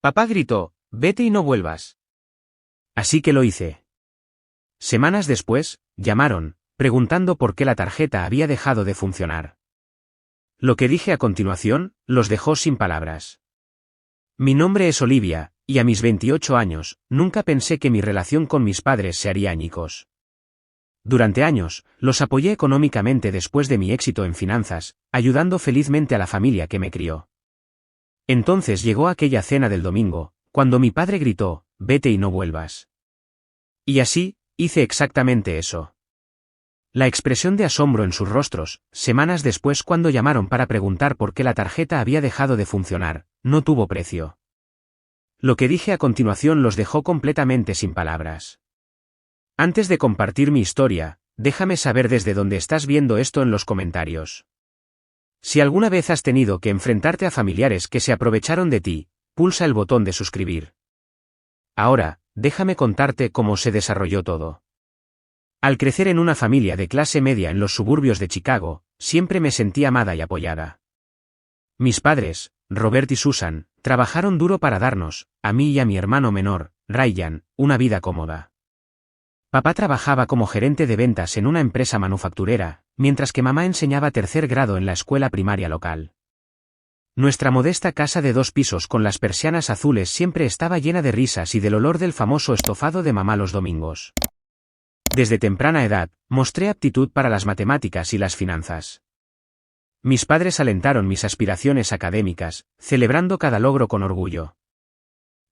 Papá gritó, vete y no vuelvas. Así que lo hice. Semanas después, llamaron, preguntando por qué la tarjeta había dejado de funcionar. Lo que dije a continuación, los dejó sin palabras. Mi nombre es Olivia, y a mis 28 años, nunca pensé que mi relación con mis padres se haría añicos. Durante años, los apoyé económicamente después de mi éxito en finanzas, ayudando felizmente a la familia que me crió. Entonces llegó aquella cena del domingo, cuando mi padre gritó, vete y no vuelvas. Y así, hice exactamente eso. La expresión de asombro en sus rostros, semanas después cuando llamaron para preguntar por qué la tarjeta había dejado de funcionar, no tuvo precio. Lo que dije a continuación los dejó completamente sin palabras. Antes de compartir mi historia, déjame saber desde dónde estás viendo esto en los comentarios. Si alguna vez has tenido que enfrentarte a familiares que se aprovecharon de ti, pulsa el botón de suscribir. Ahora, déjame contarte cómo se desarrolló todo. Al crecer en una familia de clase media en los suburbios de Chicago, siempre me sentí amada y apoyada. Mis padres, Robert y Susan, trabajaron duro para darnos, a mí y a mi hermano menor, Ryan, una vida cómoda. Papá trabajaba como gerente de ventas en una empresa manufacturera, mientras que mamá enseñaba tercer grado en la escuela primaria local. Nuestra modesta casa de 2 pisos con las persianas azules siempre estaba llena de risas y del olor del famoso estofado de mamá los domingos. Desde temprana edad, mostré aptitud para las matemáticas y las finanzas. Mis padres alentaron mis aspiraciones académicas, celebrando cada logro con orgullo.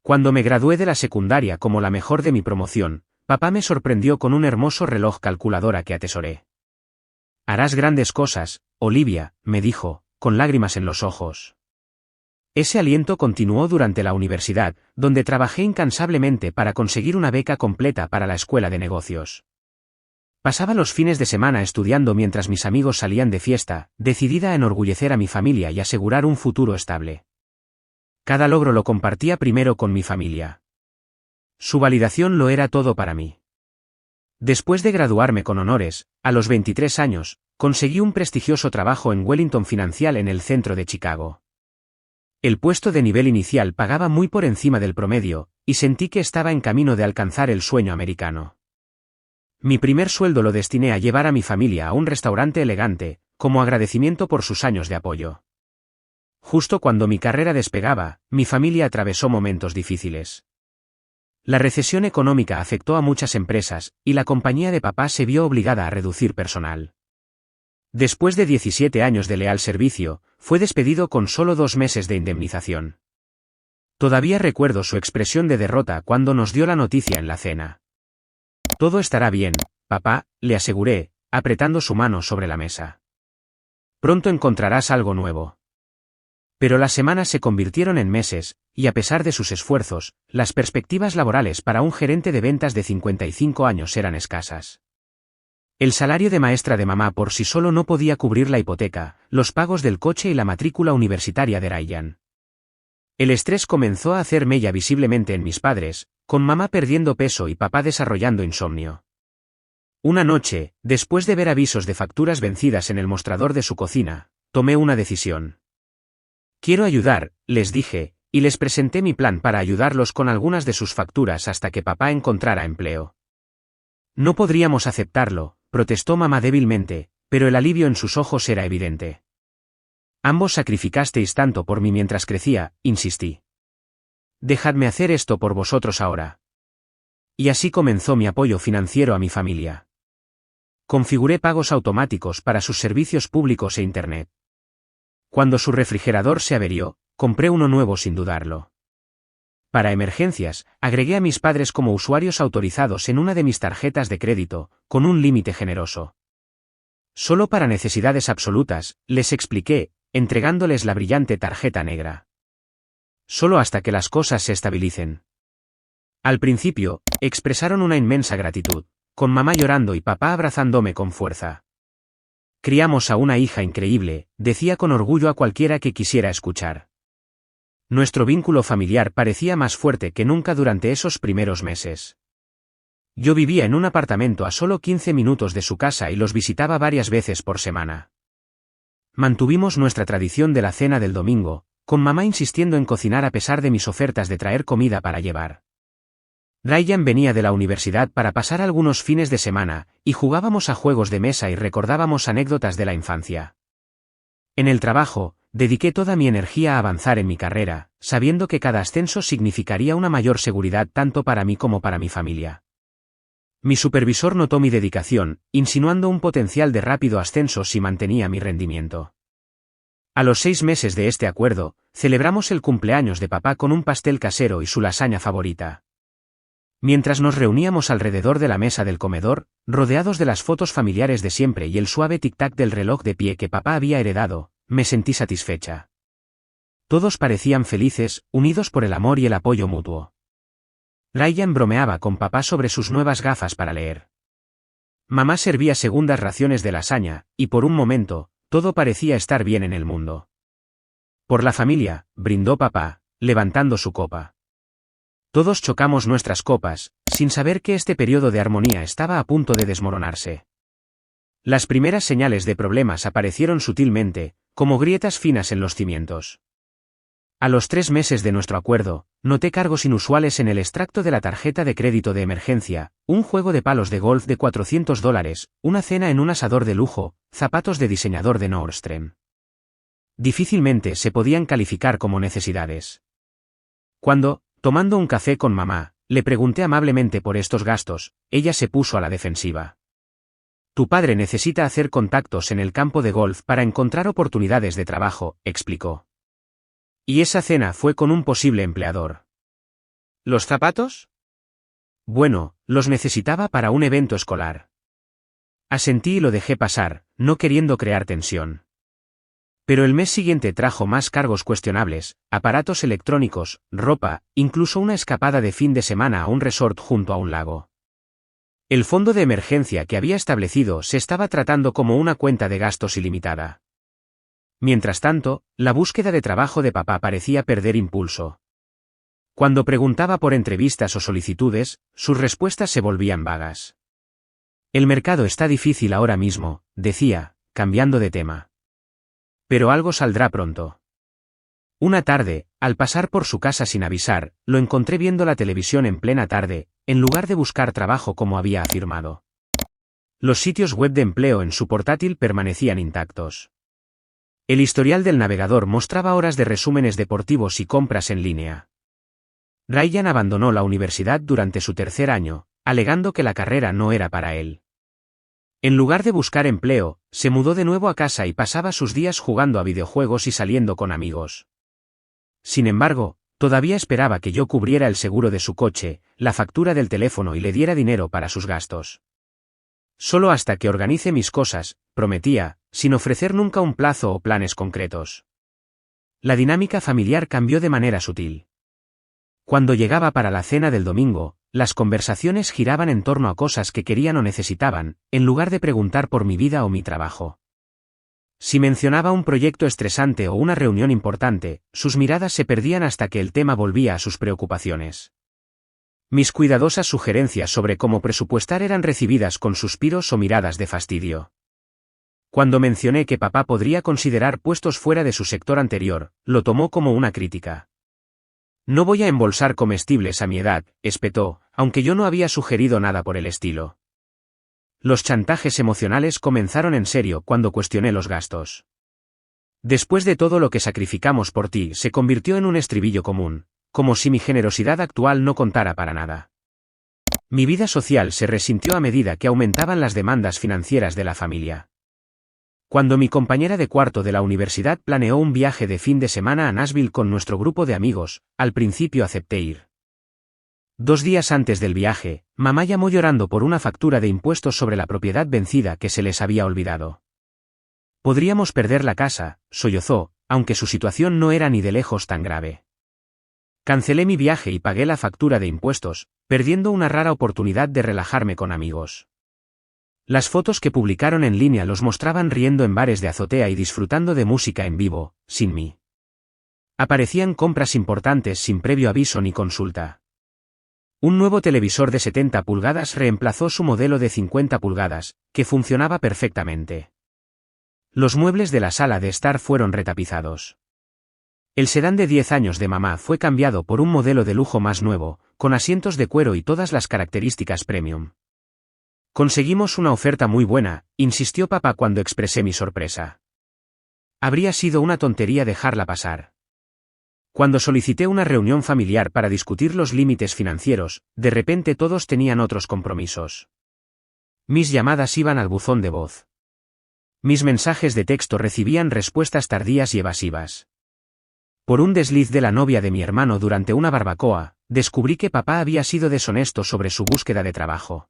Cuando me gradué de la secundaria como la mejor de mi promoción, papá me sorprendió con un hermoso reloj calculadora que atesoré. Harás grandes cosas, Olivia, me dijo, con lágrimas en los ojos. Ese aliento continuó durante la universidad, donde trabajé incansablemente para conseguir una beca completa para la escuela de negocios. Pasaba los fines de semana estudiando mientras mis amigos salían de fiesta, decidida a enorgullecer a mi familia y asegurar un futuro estable. Cada logro lo compartía primero con mi familia. Su validación lo era todo para mí. Después de graduarme con honores, a los 23 años, conseguí un prestigioso trabajo en Wellington Financial en el centro de Chicago. El puesto de nivel inicial pagaba muy por encima del promedio, y sentí que estaba en camino de alcanzar el sueño americano. Mi primer sueldo lo destiné a llevar a mi familia a un restaurante elegante, como agradecimiento por sus años de apoyo. Justo cuando mi carrera despegaba, mi familia atravesó momentos difíciles. La recesión económica afectó a muchas empresas, y la compañía de papá se vio obligada a reducir personal. Después de 17 años de leal servicio, fue despedido con solo 2 meses de indemnización. Todavía recuerdo su expresión de derrota cuando nos dio la noticia en la cena. Todo estará bien, papá, le aseguré, apretando su mano sobre la mesa. Pronto encontrarás algo nuevo. Pero las semanas se convirtieron en meses, y a pesar de sus esfuerzos, las perspectivas laborales para un gerente de ventas de 55 años eran escasas. El salario de maestra de mamá por sí solo no podía cubrir la hipoteca, los pagos del coche y la matrícula universitaria de Ryan. El estrés comenzó a hacer mella visiblemente en mis padres, con mamá perdiendo peso y papá desarrollando insomnio. Una noche, después de ver avisos de facturas vencidas en el mostrador de su cocina, tomé una decisión. Quiero ayudar, les dije, y les presenté mi plan para ayudarlos con algunas de sus facturas hasta que papá encontrara empleo. No podríamos aceptarlo, protestó mamá débilmente, pero el alivio en sus ojos era evidente. Ambos sacrificasteis tanto por mí mientras crecía, insistí. Dejadme hacer esto por vosotros ahora. Y así comenzó mi apoyo financiero a mi familia. Configuré pagos automáticos para sus servicios públicos e Internet. Cuando su refrigerador se averió, compré uno nuevo sin dudarlo. Para emergencias, agregué a mis padres como usuarios autorizados en una de mis tarjetas de crédito, con un límite generoso. Solo para necesidades absolutas, les expliqué, entregándoles la brillante tarjeta negra. Solo hasta que las cosas se estabilicen. Al principio, expresaron una inmensa gratitud, con mamá llorando y papá abrazándome con fuerza. Criamos a una hija increíble, decía con orgullo a cualquiera que quisiera escuchar. Nuestro vínculo familiar parecía más fuerte que nunca durante esos primeros meses. Yo vivía en un apartamento a solo 15 minutos de su casa y los visitaba varias veces por semana. Mantuvimos nuestra tradición de la cena del domingo, con mamá insistiendo en cocinar a pesar de mis ofertas de traer comida para llevar. Ryan venía de la universidad para pasar algunos fines de semana, y jugábamos a juegos de mesa y recordábamos anécdotas de la infancia. En el trabajo, dediqué toda mi energía a avanzar en mi carrera, sabiendo que cada ascenso significaría una mayor seguridad tanto para mí como para mi familia. Mi supervisor notó mi dedicación, insinuando un potencial de rápido ascenso si mantenía mi rendimiento. A los 6 meses de este acuerdo, celebramos el cumpleaños de papá con un pastel casero y su lasaña favorita. Mientras nos reuníamos alrededor de la mesa del comedor, rodeados de las fotos familiares de siempre y el suave tic-tac del reloj de pie que papá había heredado, me sentí satisfecha. Todos parecían felices, unidos por el amor y el apoyo mutuo. Ryan bromeaba con papá sobre sus nuevas gafas para leer. Mamá servía segundas raciones de lasaña, y por un momento, todo parecía estar bien en el mundo. Por la familia, brindó papá, levantando su copa. Todos chocamos nuestras copas, sin saber que este periodo de armonía estaba a punto de desmoronarse. Las primeras señales de problemas aparecieron sutilmente, como grietas finas en los cimientos. A los 3 meses de nuestro acuerdo, noté cargos inusuales en el extracto de la tarjeta de crédito de emergencia, un juego de palos de golf de $400, una cena en un asador de lujo, zapatos de diseñador de Nordstrom. Difícilmente se podían calificar como necesidades. Cuando, tomando un café con mamá, le pregunté amablemente por estos gastos, ella se puso a la defensiva. Tu padre necesita hacer contactos en el campo de golf para encontrar oportunidades de trabajo, explicó. Y esa cena fue con un posible empleador. ¿Los zapatos? Bueno, los necesitaba para un evento escolar. Asentí y lo dejé pasar, no queriendo crear tensión. Pero el mes siguiente trajo más cargos cuestionables, aparatos electrónicos, ropa, incluso una escapada de fin de semana a un resort junto a un lago. El fondo de emergencia que había establecido se estaba tratando como una cuenta de gastos ilimitada. Mientras tanto, la búsqueda de trabajo de papá parecía perder impulso. Cuando preguntaba por entrevistas o solicitudes, sus respuestas se volvían vagas. El mercado está difícil ahora mismo, decía, cambiando de tema. Pero algo saldrá pronto. Una tarde, al pasar por su casa sin avisar, lo encontré viendo la televisión en plena tarde, en lugar de buscar trabajo como había afirmado. Los sitios web de empleo en su portátil permanecían intactos. El historial del navegador mostraba horas de resúmenes deportivos y compras en línea. Ryan abandonó la universidad durante su 3er año, alegando que la carrera no era para él. En lugar de buscar empleo, se mudó de nuevo a casa y pasaba sus días jugando a videojuegos y saliendo con amigos. Sin embargo, todavía esperaba que yo cubriera el seguro de su coche, la factura del teléfono y le diera dinero para sus gastos. Solo hasta que organice mis cosas, prometía, sin ofrecer nunca un plazo o planes concretos. La dinámica familiar cambió de manera sutil. Cuando llegaba para la cena del domingo, las conversaciones giraban en torno a cosas que querían o necesitaban, en lugar de preguntar por mi vida o mi trabajo. Si mencionaba un proyecto estresante o una reunión importante, sus miradas se perdían hasta que el tema volvía a sus preocupaciones. Mis cuidadosas sugerencias sobre cómo presupuestar eran recibidas con suspiros o miradas de fastidio. Cuando mencioné que papá podría considerar puestos fuera de su sector anterior, lo tomó como una crítica. No voy a embolsar comestibles a mi edad, espetó, aunque yo no había sugerido nada por el estilo. Los chantajes emocionales comenzaron en serio cuando cuestioné los gastos. Después de todo lo que sacrificamos por ti, se convirtió en un estribillo común, como si mi generosidad actual no contara para nada. Mi vida social se resintió a medida que aumentaban las demandas financieras de la familia. Cuando mi compañera de cuarto de la universidad planeó un viaje de fin de semana a Nashville con nuestro grupo de amigos, al principio acepté ir. 2 días antes del viaje, mamá llamó llorando por una factura de impuestos sobre la propiedad vencida que se les había olvidado. Podríamos perder la casa, sollozó, aunque su situación no era ni de lejos tan grave. Cancelé mi viaje y pagué la factura de impuestos, perdiendo una rara oportunidad de relajarme con amigos. Las fotos que publicaron en línea los mostraban riendo en bares de azotea y disfrutando de música en vivo, sin mí. Aparecían compras importantes sin previo aviso ni consulta. Un nuevo televisor de 70 pulgadas reemplazó su modelo de 50 pulgadas, que funcionaba perfectamente. Los muebles de la sala de estar fueron retapizados. El sedán de 10 años de mamá fue cambiado por un modelo de lujo más nuevo, con asientos de cuero y todas las características premium. Conseguimos una oferta muy buena, insistió papá cuando expresé mi sorpresa. Habría sido una tontería dejarla pasar. Cuando solicité una reunión familiar para discutir los límites financieros, de repente todos tenían otros compromisos. Mis llamadas iban al buzón de voz. Mis mensajes de texto recibían respuestas tardías y evasivas. Por un desliz de la novia de mi hermano durante una barbacoa, descubrí que papá había sido deshonesto sobre su búsqueda de trabajo.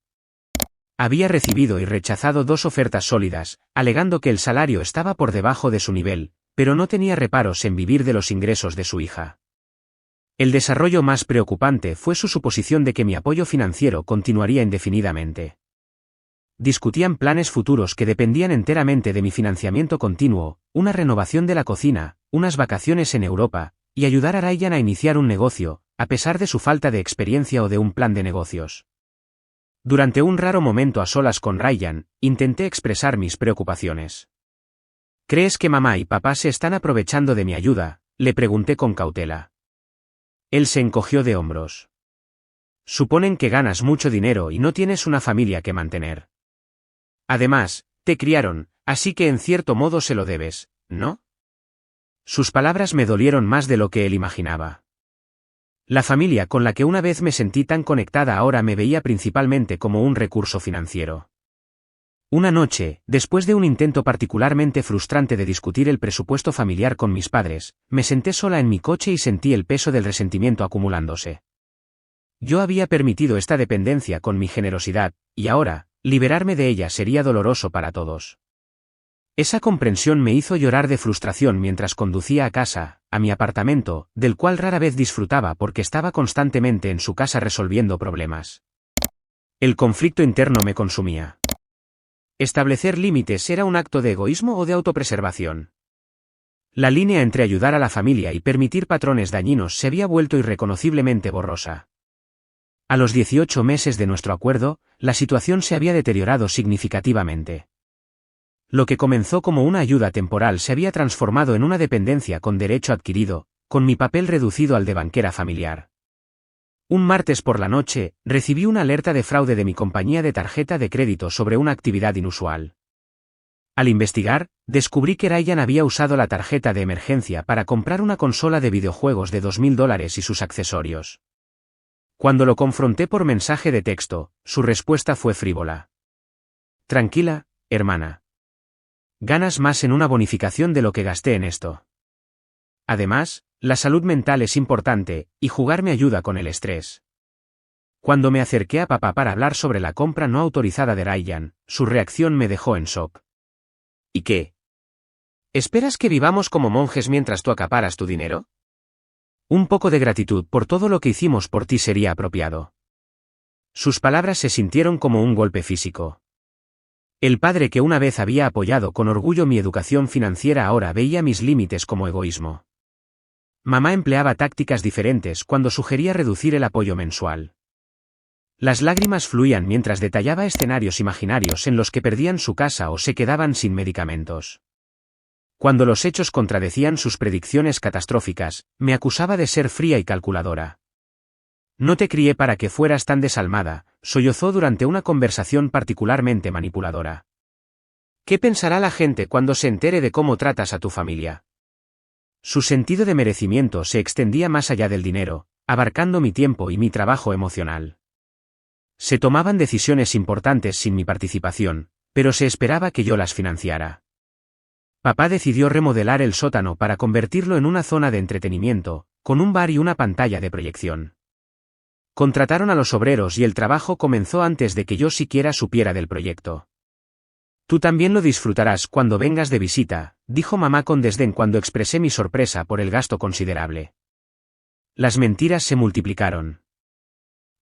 Había recibido y rechazado 2 ofertas sólidas, alegando que el salario estaba por debajo de su nivel, pero no tenía reparos en vivir de los ingresos de su hija. El desarrollo más preocupante fue su suposición de que mi apoyo financiero continuaría indefinidamente. Discutían planes futuros que dependían enteramente de mi financiamiento continuo, una renovación de la cocina, unas vacaciones en Europa, y ayudar a Ryan a iniciar un negocio, a pesar de su falta de experiencia o de un plan de negocios. Durante un raro momento a solas con Ryan, intenté expresar mis preocupaciones. ¿Crees que mamá y papá se están aprovechando de mi ayuda?, le pregunté con cautela. Él se encogió de hombros. Suponen que ganas mucho dinero y no tienes una familia que mantener. Además, te criaron, así que en cierto modo se lo debes, ¿no? Sus palabras me dolieron más de lo que él imaginaba. La familia con la que una vez me sentí tan conectada ahora me veía principalmente como un recurso financiero. Una noche, después de un intento particularmente frustrante de discutir el presupuesto familiar con mis padres, me senté sola en mi coche y sentí el peso del resentimiento acumulándose. Yo había permitido esta dependencia con mi generosidad, y ahora, liberarme de ella sería doloroso para todos. Esa comprensión me hizo llorar de frustración mientras conducía a casa, a mi apartamento, del cual rara vez disfrutaba porque estaba constantemente en su casa resolviendo problemas. El conflicto interno me consumía. ¿Establecer límites era un acto de egoísmo o de autopreservación? La línea entre ayudar a la familia y permitir patrones dañinos se había vuelto irreconociblemente borrosa. A los 18 meses de nuestro acuerdo, la situación se había deteriorado significativamente. Lo que comenzó como una ayuda temporal se había transformado en una dependencia con derecho adquirido, con mi papel reducido al de banquera familiar. Un martes por la noche, recibí una alerta de fraude de mi compañía de tarjeta de crédito sobre una actividad inusual. Al investigar, descubrí que Ryan había usado la tarjeta de emergencia para comprar una consola de videojuegos de $2.000 y sus accesorios. Cuando lo confronté por mensaje de texto, su respuesta fue frívola. Tranquila, hermana. Ganas más en una bonificación de lo que gasté en esto. Además, la salud mental es importante, y jugar me ayuda con el estrés. Cuando me acerqué a papá para hablar sobre la compra no autorizada de Ryan, su reacción me dejó en shock. ¿Y qué? ¿Esperas que vivamos como monjes mientras tú acaparas tu dinero? Un poco de gratitud por todo lo que hicimos por ti sería apropiado. Sus palabras se sintieron como un golpe físico. El padre que una vez había apoyado con orgullo mi educación financiera ahora veía mis límites como egoísmo. Mamá empleaba tácticas diferentes cuando sugería reducir el apoyo mensual. Las lágrimas fluían mientras detallaba escenarios imaginarios en los que perdían su casa o se quedaban sin medicamentos. Cuando los hechos contradecían sus predicciones catastróficas, me acusaba de ser fría y calculadora. No te crié para que fueras tan desalmada, sollozó durante una conversación particularmente manipuladora. ¿Qué pensará la gente cuando se entere de cómo tratas a tu familia? Su sentido de merecimiento se extendía más allá del dinero, abarcando mi tiempo y mi trabajo emocional. Se tomaban decisiones importantes sin mi participación, pero se esperaba que yo las financiara. Papá decidió remodelar el sótano para convertirlo en una zona de entretenimiento, con un bar y una pantalla de proyección. Contrataron a los obreros y el trabajo comenzó antes de que yo siquiera supiera del proyecto. Tú también lo disfrutarás cuando vengas de visita, dijo mamá con desdén cuando expresé mi sorpresa por el gasto considerable. Las mentiras se multiplicaron.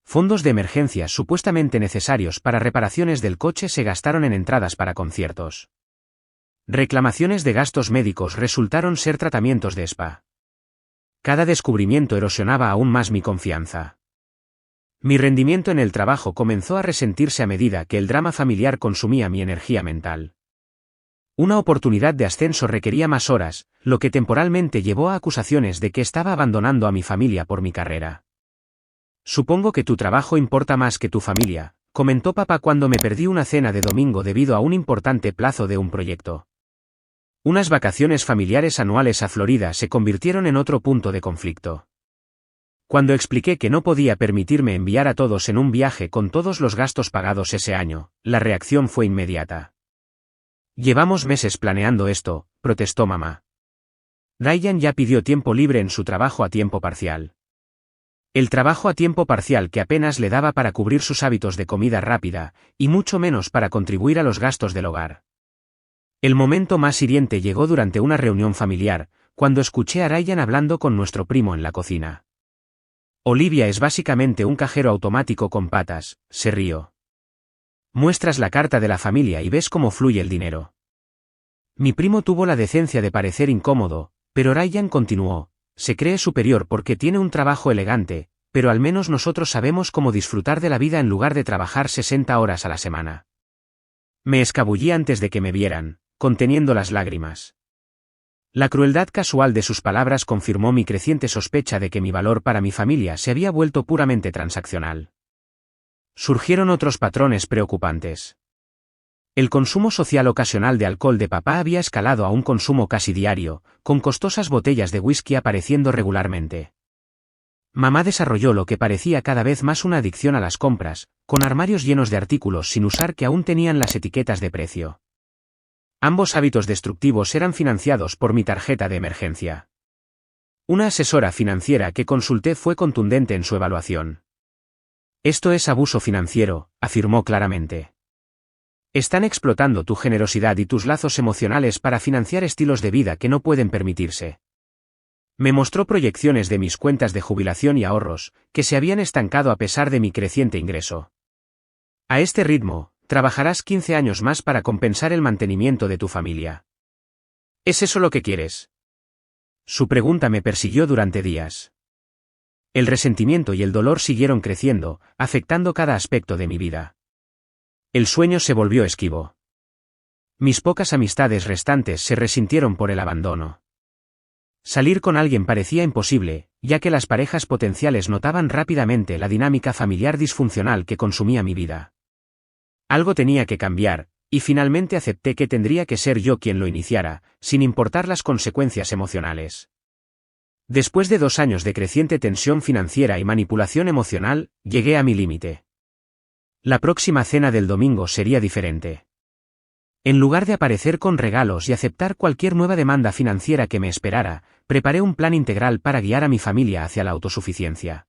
Fondos de emergencia supuestamente necesarios para reparaciones del coche se gastaron en entradas para conciertos. Reclamaciones de gastos médicos resultaron ser tratamientos de spa. Cada descubrimiento erosionaba aún más mi confianza. Mi rendimiento en el trabajo comenzó a resentirse a medida que el drama familiar consumía mi energía mental. Una oportunidad de ascenso requería más horas, lo que temporalmente llevó a acusaciones de que estaba abandonando a mi familia por mi carrera. Supongo que tu trabajo importa más que tu familia, comentó papá cuando me perdí una cena de domingo debido a un importante plazo de un proyecto. Unas vacaciones familiares anuales a Florida se convirtieron en otro punto de conflicto. Cuando expliqué que no podía permitirme enviar a todos en un viaje con todos los gastos pagados ese año, la reacción fue inmediata. Llevamos meses planeando esto, protestó mamá. Ryan ya pidió tiempo libre en su trabajo a tiempo parcial. El trabajo a tiempo parcial que apenas le daba para cubrir sus hábitos de comida rápida, y mucho menos para contribuir a los gastos del hogar. El momento más hiriente llegó durante una reunión familiar, cuando escuché a Ryan hablando con nuestro primo en la cocina. Olivia es básicamente un cajero automático con patas, se rió. Muestras la carta de la familia y ves cómo fluye el dinero. Mi primo tuvo la decencia de parecer incómodo, pero Ryan continuó. Se cree superior porque tiene un trabajo elegante, pero al menos nosotros sabemos cómo disfrutar de la vida en lugar de trabajar 60 horas a la semana. Me escabullí antes de que me vieran, conteniendo las lágrimas. La crueldad casual de sus palabras confirmó mi creciente sospecha de que mi valor para mi familia se había vuelto puramente transaccional. Surgieron otros patrones preocupantes. El consumo social ocasional de alcohol de papá había escalado a un consumo casi diario, con costosas botellas de whisky apareciendo regularmente. Mamá desarrolló lo que parecía cada vez más una adicción a las compras, con armarios llenos de artículos sin usar que aún tenían las etiquetas de precio. Ambos hábitos destructivos eran financiados por mi tarjeta de emergencia. Una asesora financiera que consulté fue contundente en su evaluación. Esto es abuso financiero, afirmó claramente. Están explotando tu generosidad y tus lazos emocionales para financiar estilos de vida que no pueden permitirse. Me mostró proyecciones de mis cuentas de jubilación y ahorros, que se habían estancado a pesar de mi creciente ingreso. A este ritmo, trabajarás 15 años más para compensar el mantenimiento de tu familia. ¿Es eso lo que quieres? Su pregunta me persiguió durante días. El resentimiento y el dolor siguieron creciendo, afectando cada aspecto de mi vida. El sueño se volvió esquivo. Mis pocas amistades restantes se resintieron por el abandono. Salir con alguien parecía imposible, ya que las parejas potenciales notaban rápidamente la dinámica familiar disfuncional que consumía mi vida. Algo tenía que cambiar, y finalmente acepté que tendría que ser yo quien lo iniciara, sin importar las consecuencias emocionales. Después de 2 años de creciente tensión financiera y manipulación emocional, llegué a mi límite. La próxima cena del domingo sería diferente. En lugar de aparecer con regalos y aceptar cualquier nueva demanda financiera que me esperara, preparé un plan integral para guiar a mi familia hacia la autosuficiencia.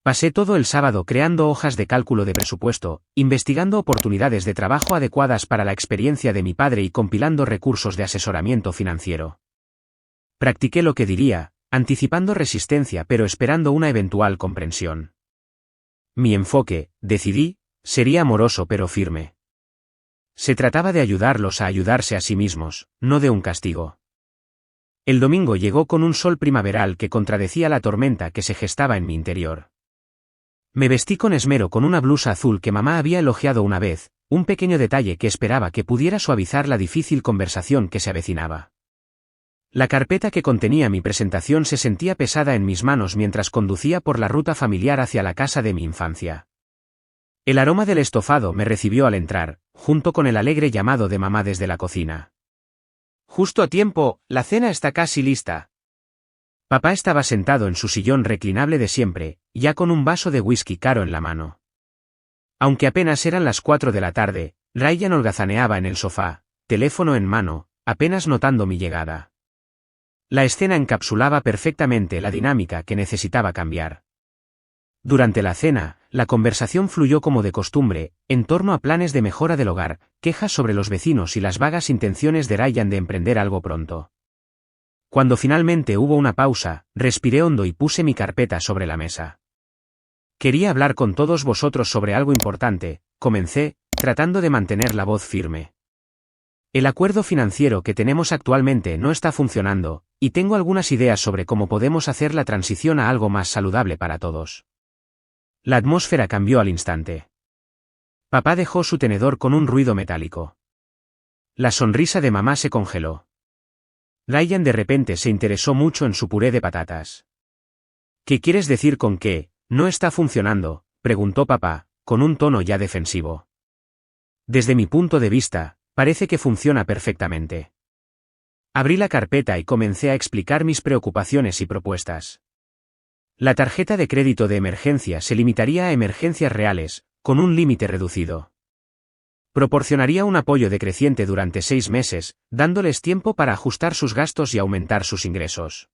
Pasé todo el sábado creando hojas de cálculo de presupuesto, investigando oportunidades de trabajo adecuadas para la experiencia de mi padre y compilando recursos de asesoramiento financiero. Practiqué lo que diría, anticipando resistencia pero esperando una eventual comprensión. Mi enfoque, decidí, sería amoroso pero firme. Se trataba de ayudarlos a ayudarse a sí mismos, no de un castigo. El domingo llegó con un sol primaveral que contradecía la tormenta que se gestaba en mi interior. Me vestí con esmero con una blusa azul que mamá había elogiado una vez, un pequeño detalle que esperaba que pudiera suavizar la difícil conversación que se avecinaba. La carpeta que contenía mi presentación se sentía pesada en mis manos mientras conducía por la ruta familiar hacia la casa de mi infancia. El aroma del estofado me recibió al entrar, junto con el alegre llamado de mamá desde la cocina. Justo a tiempo, la cena está casi lista. Papá estaba sentado en su sillón reclinable de siempre, ya con un vaso de whisky caro en la mano. Aunque apenas eran las 4 de la tarde, Ryan holgazaneaba en el sofá, teléfono en mano, apenas notando mi llegada. La escena encapsulaba perfectamente la dinámica que necesitaba cambiar. Durante la cena, la conversación fluyó como de costumbre, en torno a planes de mejora del hogar, quejas sobre los vecinos y las vagas intenciones de Ryan de emprender algo pronto. Cuando finalmente hubo una pausa, respiré hondo y puse mi carpeta sobre la mesa. Quería hablar con todos vosotros sobre algo importante, comencé, tratando de mantener la voz firme. El acuerdo financiero que tenemos actualmente no está funcionando, y tengo algunas ideas sobre cómo podemos hacer la transición a algo más saludable para todos. La atmósfera cambió al instante. Papá dejó su tenedor con un ruido metálico. La sonrisa de mamá se congeló. Ryan de repente se interesó mucho en su puré de patatas. ¿Qué quieres decir con que no está funcionando?, preguntó papá, con un tono ya defensivo. Desde mi punto de vista, parece que funciona perfectamente. Abrí la carpeta y comencé a explicar mis preocupaciones y propuestas. La tarjeta de crédito de emergencia se limitaría a emergencias reales, con un límite reducido. Proporcionaría un apoyo decreciente durante 6 meses, dándoles tiempo para ajustar sus gastos y aumentar sus ingresos.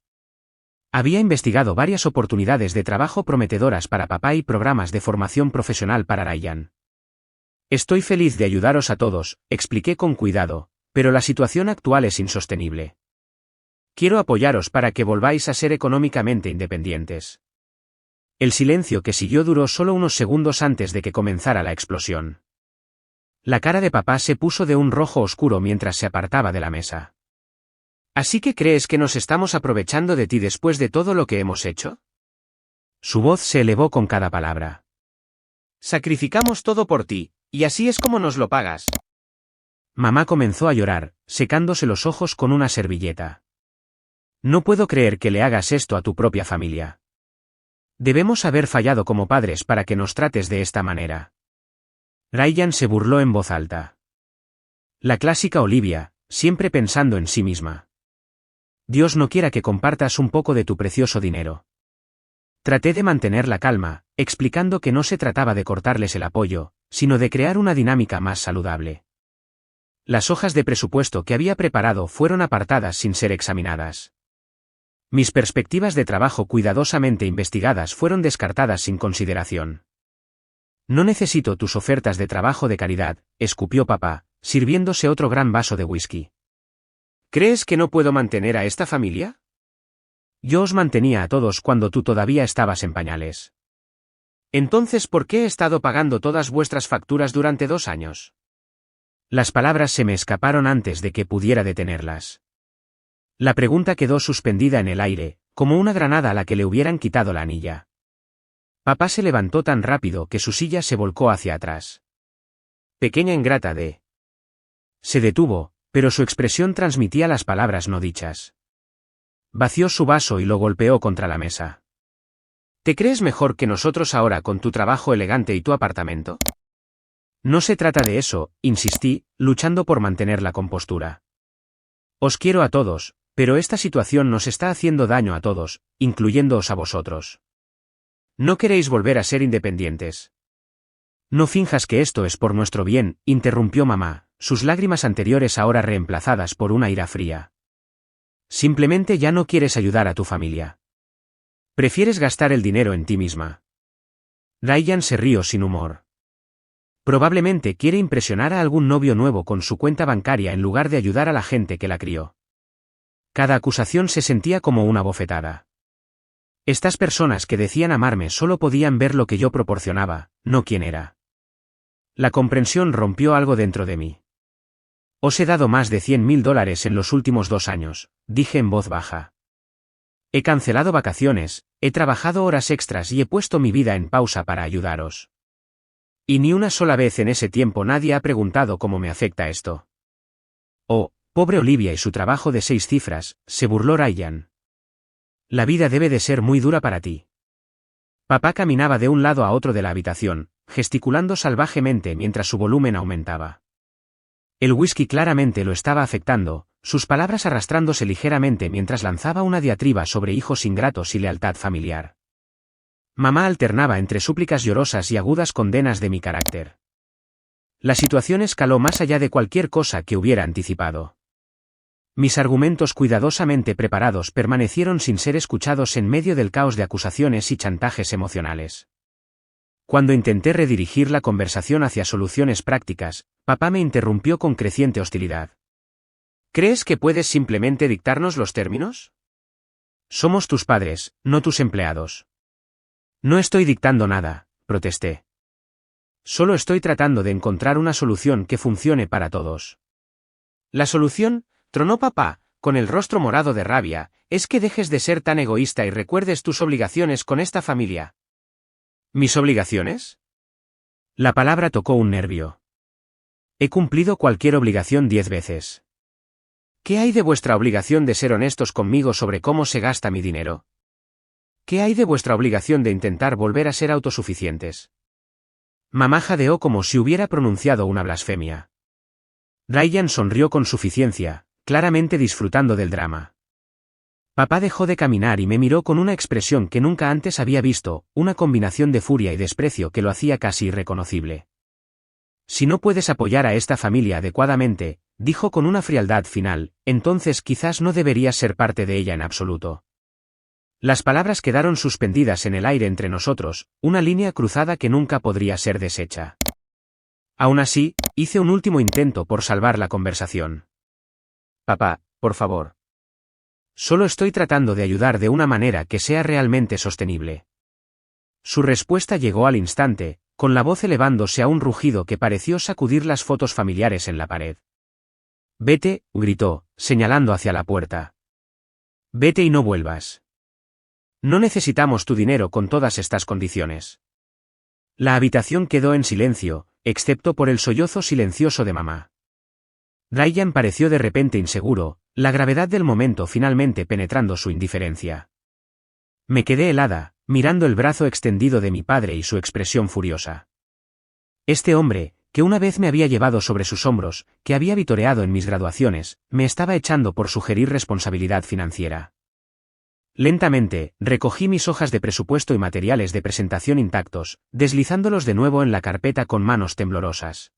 Había investigado varias oportunidades de trabajo prometedoras para papá y programas de formación profesional para Ryan. Estoy feliz de ayudaros a todos, expliqué con cuidado, pero la situación actual es insostenible. Quiero apoyaros para que volváis a ser económicamente independientes. El silencio que siguió duró solo unos segundos antes de que comenzara la explosión. La cara de papá se puso de un rojo oscuro mientras se apartaba de la mesa. ¿Así que crees que nos estamos aprovechando de ti después de todo lo que hemos hecho? Su voz se elevó con cada palabra. Sacrificamos todo por ti, y así es como nos lo pagas. Mamá comenzó a llorar, secándose los ojos con una servilleta. No puedo creer que le hagas esto a tu propia familia. Debemos haber fallado como padres para que nos trates de esta manera. Ryan se burló en voz alta. La clásica Olivia, siempre pensando en sí misma. Dios no quiera que compartas un poco de tu precioso dinero. Traté de mantener la calma, explicando que no se trataba de cortarles el apoyo, sino de crear una dinámica más saludable. Las hojas de presupuesto que había preparado fueron apartadas sin ser examinadas. Mis perspectivas de trabajo cuidadosamente investigadas fueron descartadas sin consideración. No necesito tus ofertas de trabajo de caridad, escupió papá, sirviéndose otro gran vaso de whisky. ¿Crees que no puedo mantener a esta familia? Yo os mantenía a todos cuando tú todavía estabas en pañales. Entonces, ¿por qué he estado pagando todas vuestras facturas durante 2 años? Las palabras se me escaparon antes de que pudiera detenerlas. La pregunta quedó suspendida en el aire, como una granada a la que le hubieran quitado la anilla. Papá se levantó tan rápido que su silla se volcó hacia atrás. Pequeña ingrata de... Se detuvo, pero su expresión transmitía las palabras no dichas. Vació su vaso y lo golpeó contra la mesa. ¿Te crees mejor que nosotros ahora con tu trabajo elegante y tu apartamento? No se trata de eso, insistí, luchando por mantener la compostura. Os quiero a todos, pero esta situación nos está haciendo daño a todos, incluyéndoos a vosotros. No queréis volver a ser independientes. No finjas que esto es por nuestro bien, interrumpió mamá, sus lágrimas anteriores ahora reemplazadas por una ira fría. Simplemente ya no quieres ayudar a tu familia. Prefieres gastar el dinero en ti misma. Ryan se rió sin humor. Probablemente quiere impresionar a algún novio nuevo con su cuenta bancaria en lugar de ayudar a la gente que la crió. Cada acusación se sentía como una bofetada. Estas personas que decían amarme solo podían ver lo que yo proporcionaba, no quién era. La comprensión rompió algo dentro de mí. Os he dado más de $100.000 en los últimos 2 años, dije en voz baja. He cancelado vacaciones, he trabajado horas extras y he puesto mi vida en pausa para ayudaros. Y ni una sola vez en ese tiempo nadie ha preguntado cómo me afecta esto. Oh, pobre Olivia y su trabajo de 6 cifras, se burló Ryan. La vida debe de ser muy dura para ti. Papá caminaba de un lado a otro de la habitación, gesticulando salvajemente mientras su volumen aumentaba. El whisky claramente lo estaba afectando, sus palabras arrastrándose ligeramente mientras lanzaba una diatriba sobre hijos ingratos y lealtad familiar. Mamá alternaba entre súplicas llorosas y agudas condenas de mi carácter. La situación escaló más allá de cualquier cosa que hubiera anticipado. Mis argumentos cuidadosamente preparados permanecieron sin ser escuchados en medio del caos de acusaciones y chantajes emocionales. Cuando intenté redirigir la conversación hacia soluciones prácticas, papá me interrumpió con creciente hostilidad. ¿Crees que puedes simplemente dictarnos los términos? Somos tus padres, no tus empleados. No estoy dictando nada, protesté. Solo estoy tratando de encontrar una solución que funcione para todos. La solución, tronó papá, con el rostro morado de rabia, es que dejes de ser tan egoísta y recuerdes tus obligaciones con esta familia. ¿Mis obligaciones? La palabra tocó un nervio. He cumplido cualquier obligación 10 veces. ¿Qué hay de vuestra obligación de ser honestos conmigo sobre cómo se gasta mi dinero? ¿Qué hay de vuestra obligación de intentar volver a ser autosuficientes? Mamá jadeó como si hubiera pronunciado una blasfemia. Ryan sonrió con suficiencia, claramente disfrutando del drama. Papá dejó de caminar y me miró con una expresión que nunca antes había visto, una combinación de furia y desprecio que lo hacía casi irreconocible. Si no puedes apoyar a esta familia adecuadamente, dijo con una frialdad final, entonces quizás no deberías ser parte de ella en absoluto. Las palabras quedaron suspendidas en el aire entre nosotros, una línea cruzada que nunca podría ser deshecha. Aún así, hice un último intento por salvar la conversación. Papá, por favor. Solo estoy tratando de ayudar de una manera que sea realmente sostenible. Su respuesta llegó al instante, con la voz elevándose a un rugido que pareció sacudir las fotos familiares en la pared. Vete, gritó, señalando hacia la puerta. Vete y no vuelvas. No necesitamos tu dinero con todas estas condiciones. La habitación quedó en silencio, excepto por el sollozo silencioso de mamá. Ryan pareció de repente inseguro, la gravedad del momento finalmente penetrando su indiferencia. Me quedé helada, mirando el brazo extendido de mi padre y su expresión furiosa. Este hombre, que una vez me había llevado sobre sus hombros, que había vitoreado en mis graduaciones, me estaba echando por sugerir responsabilidad financiera. Lentamente, recogí mis hojas de presupuesto y materiales de presentación intactos, deslizándolos de nuevo en la carpeta con manos temblorosas.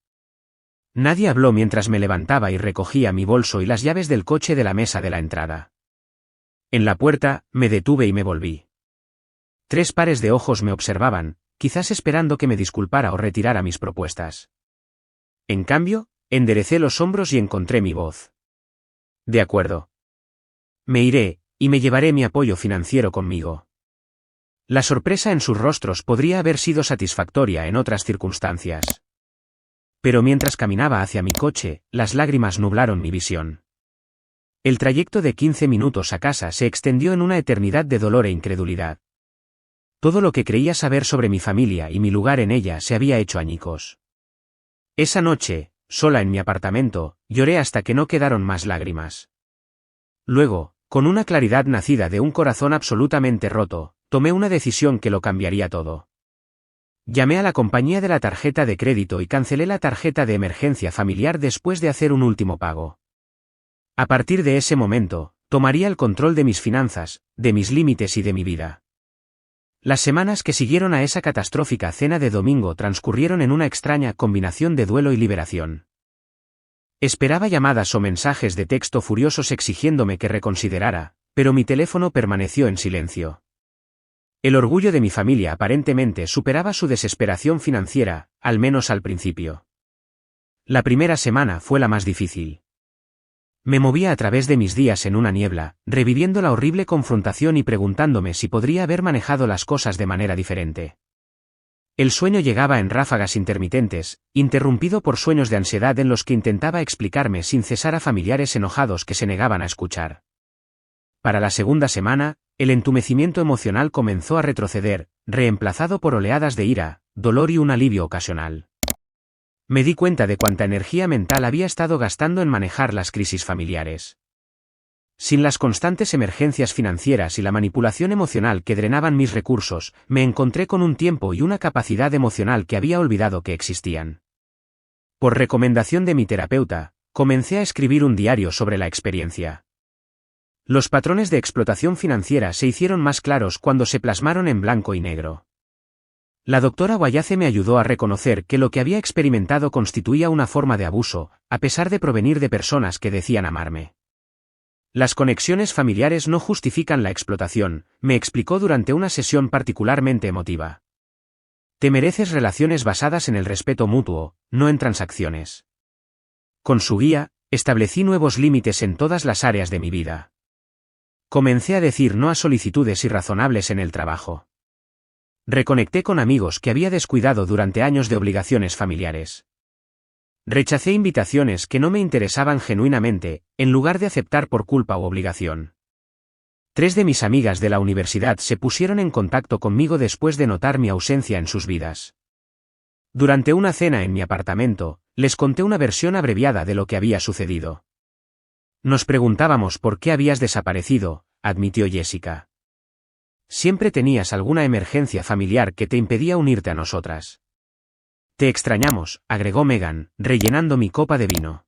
Nadie habló mientras me levantaba y recogía mi bolso y las llaves del coche de la mesa de la entrada. En la puerta, me detuve y me volví. 3 pares de ojos me observaban, quizás esperando que me disculpara o retirara mis propuestas. En cambio, enderecé los hombros y encontré mi voz. De acuerdo. Me iré, y me llevaré mi apoyo financiero conmigo. La sorpresa en sus rostros podría haber sido satisfactoria en otras circunstancias. Pero mientras caminaba hacia mi coche, las lágrimas nublaron mi visión. El trayecto de 15 minutos a casa se extendió en una eternidad de dolor e incredulidad. Todo lo que creía saber sobre mi familia y mi lugar en ella se había hecho añicos. Esa noche, sola en mi apartamento, lloré hasta que no quedaron más lágrimas. Luego, con una claridad nacida de un corazón absolutamente roto, tomé una decisión que lo cambiaría todo. Llamé a la compañía de la tarjeta de crédito y cancelé la tarjeta de emergencia familiar después de hacer un último pago. A partir de ese momento, tomaría el control de mis finanzas, de mis límites y de mi vida. Las semanas que siguieron a esa catastrófica cena de domingo transcurrieron en una extraña combinación de duelo y liberación. Esperaba llamadas o mensajes de texto furiosos exigiéndome que reconsiderara, pero mi teléfono permaneció en silencio. El orgullo de mi familia aparentemente superaba su desesperación financiera, al menos al principio. La primera semana fue la más difícil. Me movía a través de mis días en una niebla, reviviendo la horrible confrontación y preguntándome si podría haber manejado las cosas de manera diferente. El sueño llegaba en ráfagas intermitentes, interrumpido por sueños de ansiedad en los que intentaba explicarme sin cesar a familiares enojados que se negaban a escuchar. Para la segunda semana, el entumecimiento emocional comenzó a retroceder, reemplazado por oleadas de ira, dolor y un alivio ocasional. Me di cuenta de cuánta energía mental había estado gastando en manejar las crisis familiares. Sin las constantes emergencias financieras y la manipulación emocional que drenaban mis recursos, me encontré con un tiempo y una capacidad emocional que había olvidado que existían. Por recomendación de mi terapeuta, comencé a escribir un diario sobre la experiencia. Los patrones de explotación financiera se hicieron más claros cuando se plasmaron en blanco y negro. La doctora Wayace me ayudó a reconocer que lo que había experimentado constituía una forma de abuso, a pesar de provenir de personas que decían amarme. Las conexiones familiares no justifican la explotación, me explicó durante una sesión particularmente emotiva. Te mereces relaciones basadas en el respeto mutuo, no en transacciones. Con su guía, establecí nuevos límites en todas las áreas de mi vida. Comencé a decir no a solicitudes irrazonables en el trabajo. Reconecté con amigos que había descuidado durante años de obligaciones familiares. Rechacé invitaciones que no me interesaban genuinamente, en lugar de aceptar por culpa u obligación. 3 de mis amigas de la universidad se pusieron en contacto conmigo después de notar mi ausencia en sus vidas. Durante una cena en mi apartamento, Les conté una versión abreviada de lo que había sucedido. Nos preguntábamos por qué habías desaparecido, admitió Jessica. Siempre tenías alguna emergencia familiar que te impedía unirte a nosotras. Te extrañamos, agregó Megan, rellenando mi copa de vino.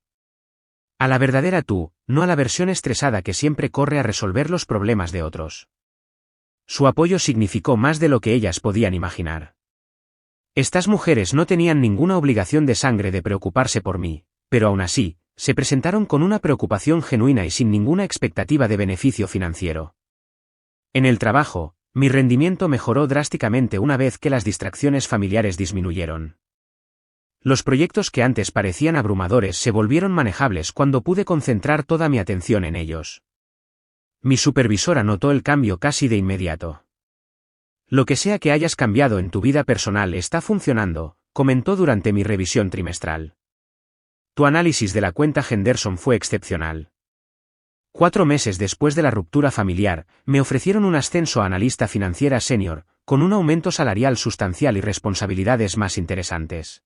A la verdadera tú, no a la versión estresada que siempre corre a resolver los problemas de otros. Su apoyo significó más de lo que ellas podían imaginar. Estas mujeres no tenían ninguna obligación de sangre de preocuparse por mí, pero aún así, se presentaron con una preocupación genuina y sin ninguna expectativa de beneficio financiero. En el trabajo, mi rendimiento mejoró drásticamente una vez que las distracciones familiares disminuyeron. Los proyectos que antes parecían abrumadores se volvieron manejables cuando pude concentrar toda mi atención en ellos. Mi supervisora notó el cambio casi de inmediato. Lo que sea que hayas cambiado en tu vida personal está funcionando, comentó durante mi revisión trimestral. Tu análisis de la cuenta Henderson fue excepcional. 4 meses después de la ruptura familiar, me ofrecieron un ascenso a analista financiera senior, con un aumento salarial sustancial y responsabilidades más interesantes.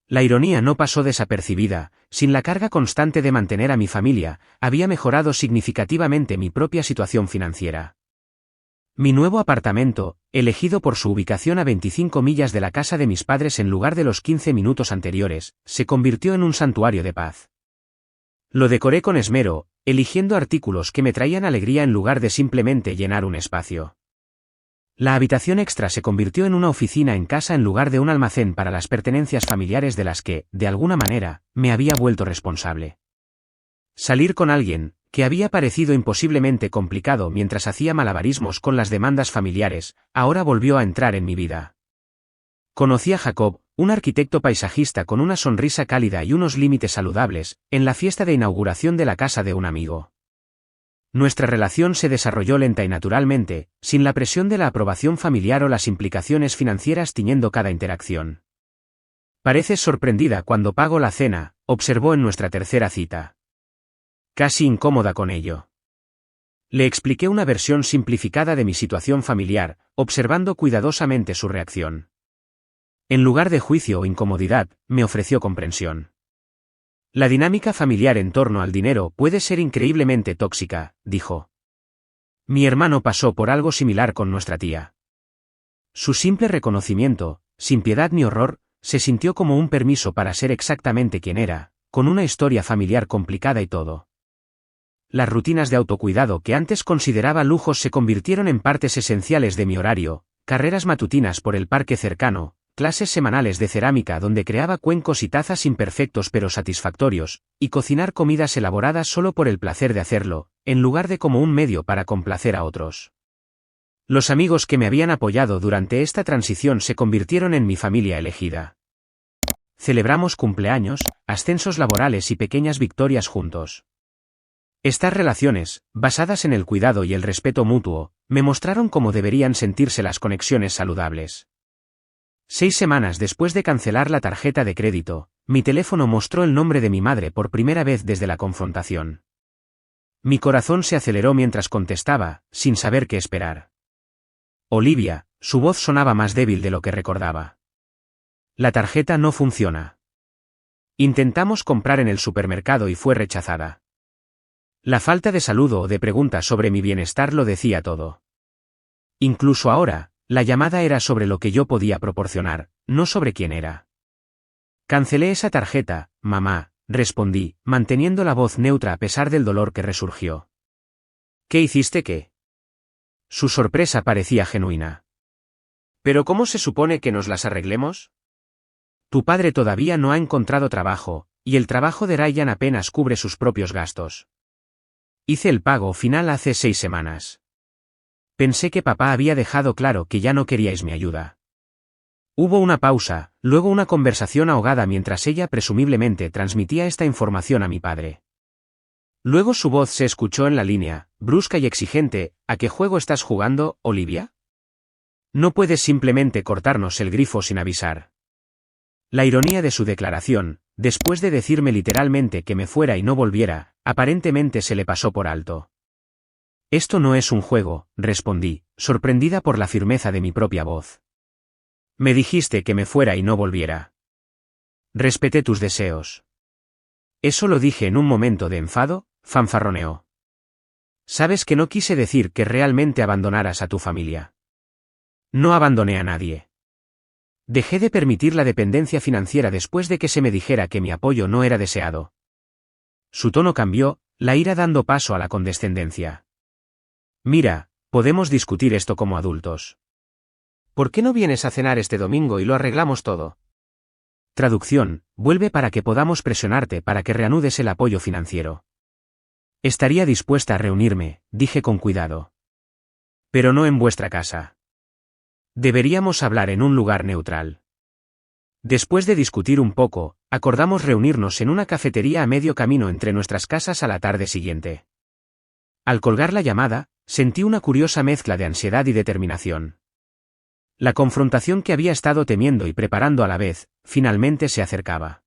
La ironía no pasó desapercibida, sin la carga constante de mantener a mi familia, había mejorado significativamente mi propia situación financiera. Mi nuevo apartamento, elegido por su ubicación a 25 millas de la casa de mis padres en lugar de los 15 minutos anteriores, se convirtió en un santuario de paz. Lo decoré con esmero, eligiendo artículos que me traían alegría en lugar de simplemente llenar un espacio. La habitación extra se convirtió en una oficina en casa en lugar de un almacén para las pertenencias familiares de las que, de alguna manera, me había vuelto responsable. Salir con alguien, que había parecido imposiblemente complicado mientras hacía malabarismos con las demandas familiares, ahora volvió a entrar en mi vida. Conocí a Jacob, un arquitecto paisajista con una sonrisa cálida y unos límites saludables, en la fiesta de inauguración de la casa de un amigo. Nuestra relación se desarrolló lenta y naturalmente, sin la presión de la aprobación familiar o las implicaciones financieras tiñendo cada interacción. Pareces sorprendida cuando pago la cena, observó en nuestra tercera cita. Casi incómoda con ello. Le expliqué una versión simplificada de mi situación familiar, observando cuidadosamente su reacción. En lugar de juicio o incomodidad, me ofreció comprensión. La dinámica familiar en torno al dinero puede ser increíblemente tóxica, dijo. Mi hermano pasó por algo similar con nuestra tía. Su simple reconocimiento, sin piedad ni horror, se sintió como un permiso para ser exactamente quien era, con una historia familiar complicada y todo. Las rutinas de autocuidado que antes consideraba lujos se convirtieron en partes esenciales de mi horario, carreras matutinas por el parque cercano, clases semanales de cerámica donde creaba cuencos y tazas imperfectos pero satisfactorios, y cocinar comidas elaboradas solo por el placer de hacerlo, en lugar de como un medio para complacer a otros. Los amigos que me habían apoyado durante esta transición se convirtieron en mi familia elegida. Celebramos cumpleaños, ascensos laborales y pequeñas victorias juntos. Estas relaciones, basadas en el cuidado y el respeto mutuo, me mostraron cómo deberían sentirse las conexiones saludables. 6 semanas después de cancelar la tarjeta de crédito, mi teléfono mostró el nombre de mi madre por primera vez desde la confrontación. Mi corazón se aceleró mientras contestaba, sin saber qué esperar. Olivia, su voz sonaba más débil de lo que recordaba. La tarjeta no funciona. Intentamos comprar en el supermercado y fue rechazada. La falta de saludo o de preguntas sobre mi bienestar lo decía todo. Incluso ahora, la llamada era sobre lo que yo podía proporcionar, no sobre quién era. Cancelé esa tarjeta, mamá, respondí, manteniendo la voz neutra a pesar del dolor que resurgió. ¿Qué hiciste qué? Su sorpresa parecía genuina. ¿Pero cómo se supone que nos las arreglemos? Tu padre todavía no ha encontrado trabajo, y el trabajo de Ryan apenas cubre sus propios gastos. Hice el pago final hace 6 semanas. Pensé que papá había dejado claro que ya no queríais mi ayuda. Hubo una pausa, luego una conversación ahogada mientras ella presumiblemente transmitía esta información a mi padre. Luego su voz se escuchó en la línea, brusca y exigente. ¿A qué juego estás jugando, Olivia? No puedes simplemente cortarnos el grifo sin avisar. La ironía de su declaración, después de decirme literalmente que me fuera y no volviera, aparentemente se le pasó por alto. Esto no es un juego, respondí, sorprendida por la firmeza de mi propia voz. Me dijiste que me fuera y no volviera. Respeté tus deseos. Eso lo dije en un momento de enfado, fanfarroneó. Sabes que no quise decir que realmente abandonaras a tu familia. No abandoné a nadie. Dejé de permitir la dependencia financiera después de que se me dijera que mi apoyo no era deseado. Su tono cambió, la ira dando paso a la condescendencia. Mira, podemos discutir esto como adultos. ¿Por qué no vienes a cenar este domingo y lo arreglamos todo? Traducción, vuelve para que podamos presionarte para que reanudes el apoyo financiero. Estaría dispuesta a reunirme, dije con cuidado. Pero no en vuestra casa. Deberíamos hablar en un lugar neutral. Después de discutir un poco, acordamos reunirnos en una cafetería a medio camino entre nuestras casas a la tarde siguiente. Al colgar la llamada, sentí una curiosa mezcla de ansiedad y determinación. La confrontación que había estado temiendo y preparando a la vez, finalmente se acercaba.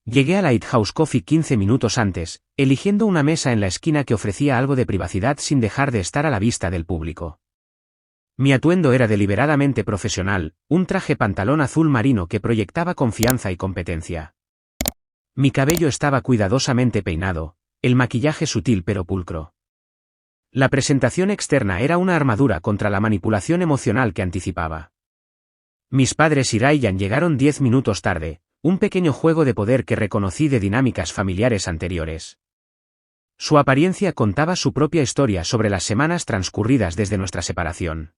Llegué a Lighthouse Coffee 15 minutos antes, eligiendo una mesa en la esquina que ofrecía algo de privacidad sin dejar de estar a la vista del público. Mi atuendo era deliberadamente profesional, un traje pantalón azul marino que proyectaba confianza y competencia. Mi cabello estaba cuidadosamente peinado, el maquillaje sutil pero pulcro. La presentación externa era una armadura contra la manipulación emocional que anticipaba. Mis padres y Ryan llegaron 10 minutos tarde, un pequeño juego de poder que reconocí de dinámicas familiares anteriores. Su apariencia contaba su propia historia sobre las semanas transcurridas desde nuestra separación.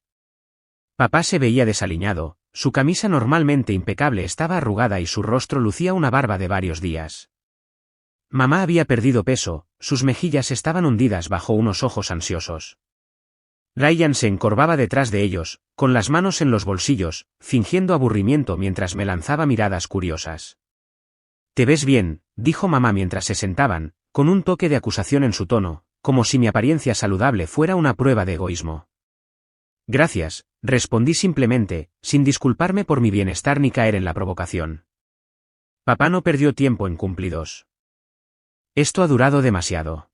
Papá se veía desaliñado, su camisa normalmente impecable estaba arrugada y su rostro lucía una barba de varios días. Mamá había perdido peso, sus mejillas estaban hundidas bajo unos ojos ansiosos. Ryan se encorvaba detrás de ellos, con las manos en los bolsillos, fingiendo aburrimiento mientras me lanzaba miradas curiosas. «Te ves bien», dijo mamá mientras se sentaban, con un toque de acusación en su tono, como si mi apariencia saludable fuera una prueba de egoísmo. «Gracias», respondí simplemente, sin disculparme por mi bienestar ni caer en la provocación. Papá no perdió tiempo en cumplidos. Esto ha durado demasiado.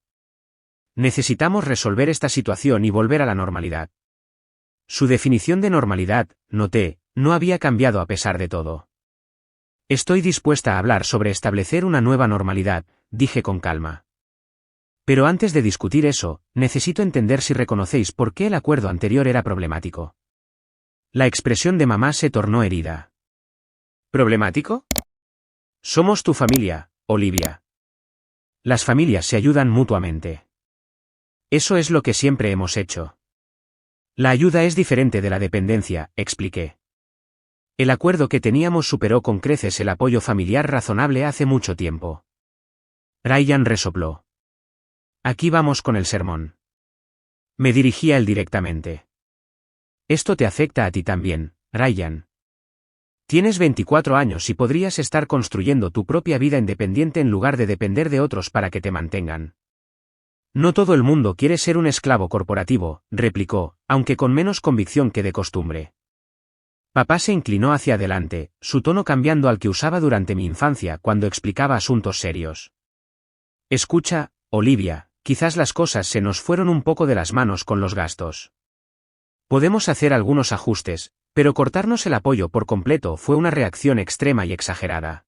Necesitamos resolver esta situación y volver a la normalidad. Su definición de normalidad, noté, no había cambiado a pesar de todo. Estoy dispuesta a hablar sobre establecer una nueva normalidad, dije con calma. Pero antes de discutir eso, necesito entender si reconocéis por qué el acuerdo anterior era problemático. La expresión de mamá se tornó herida. ¿Problemático? Somos tu familia, Olivia. Las familias se ayudan mutuamente. Eso es lo que siempre hemos hecho. La ayuda es diferente de la dependencia, expliqué. El acuerdo que teníamos superó con creces el apoyo familiar razonable hace mucho tiempo. Ryan resopló. Aquí vamos con el sermón. Me dirigí a él directamente. Esto te afecta a ti también, Ryan. Tienes 24 años y podrías estar construyendo tu propia vida independiente en lugar de depender de otros para que te mantengan. No todo el mundo quiere ser un esclavo corporativo, replicó, aunque con menos convicción que de costumbre. Papá se inclinó hacia adelante, su tono cambiando al que usaba durante mi infancia cuando explicaba asuntos serios. Escucha, Olivia, quizás las cosas se nos fueron un poco de las manos con los gastos. Podemos hacer algunos ajustes, pero cortarnos el apoyo por completo fue una reacción extrema y exagerada.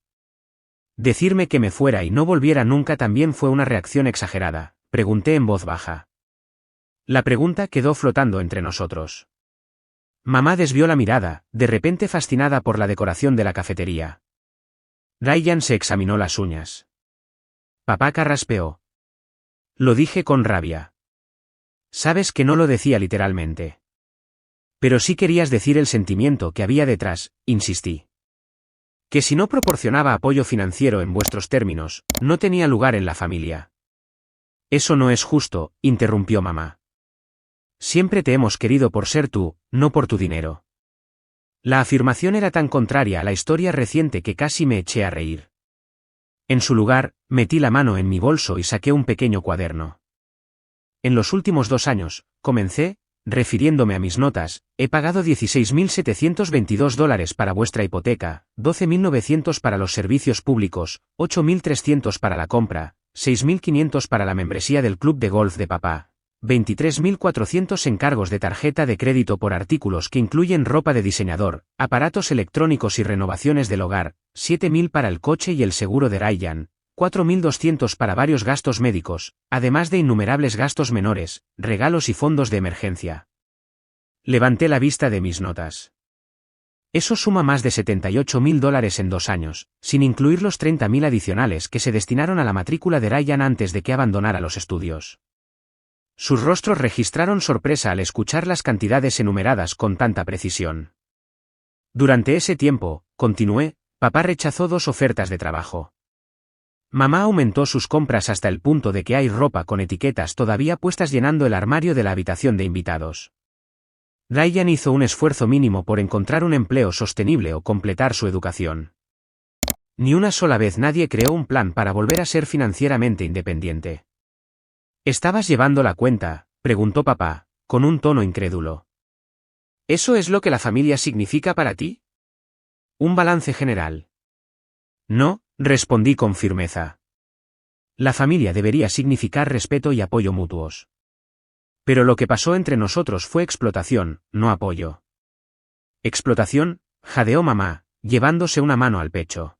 Decirme que me fuera y no volviera nunca también fue una reacción exagerada, pregunté en voz baja. La pregunta quedó flotando entre nosotros. Mamá desvió la mirada, de repente fascinada por la decoración de la cafetería. Ryan se examinó las uñas. Papá carraspeó. Lo dije con rabia. Sabes que no lo decía literalmente. Pero sí querías decir el sentimiento que había detrás, insistí. Que si no proporcionaba apoyo financiero en vuestros términos, no tenía lugar en la familia. Eso no es justo, interrumpió mamá. Siempre te hemos querido por ser tú, no por tu dinero. La afirmación era tan contraria a la historia reciente que casi me eché a reír. En su lugar, metí la mano en mi bolso y saqué un pequeño cuaderno. En los últimos 2 años, comencé, refiriéndome a mis notas, he pagado $16.722 para vuestra hipoteca, $12.900 para los servicios públicos, $8.300 para la compra, $6.500 para la membresía del club de golf de papá, 23.400 encargos de tarjeta de crédito por artículos que incluyen ropa de diseñador, aparatos electrónicos y renovaciones del hogar, 7.000 para el coche y el seguro de Ryan, 4.200 para varios gastos médicos, además de innumerables gastos menores, regalos y fondos de emergencia. Levanté la vista de mis notas. Eso suma más de $78.000 en 2 años, sin incluir los 30.000 adicionales que se destinaron a la matrícula de Ryan antes de que abandonara los estudios. Sus rostros registraron sorpresa al escuchar las cantidades enumeradas con tanta precisión. Durante ese tiempo, continué, papá rechazó 2 ofertas de trabajo. Mamá aumentó sus compras hasta el punto de que hay ropa con etiquetas todavía puestas llenando el armario de la habitación de invitados. Ryan hizo un esfuerzo mínimo por encontrar un empleo sostenible o completar su educación. Ni una sola vez nadie creó un plan para volver a ser financieramente independiente. ¿Estabas llevando la cuenta?, preguntó papá, con un tono incrédulo. ¿Eso es lo que la familia significa para ti? Un balance general. No, respondí con firmeza. La familia debería significar respeto y apoyo mutuos. Pero lo que pasó entre nosotros fue explotación, no apoyo. ¿Explotación?, jadeó mamá, llevándose una mano al pecho.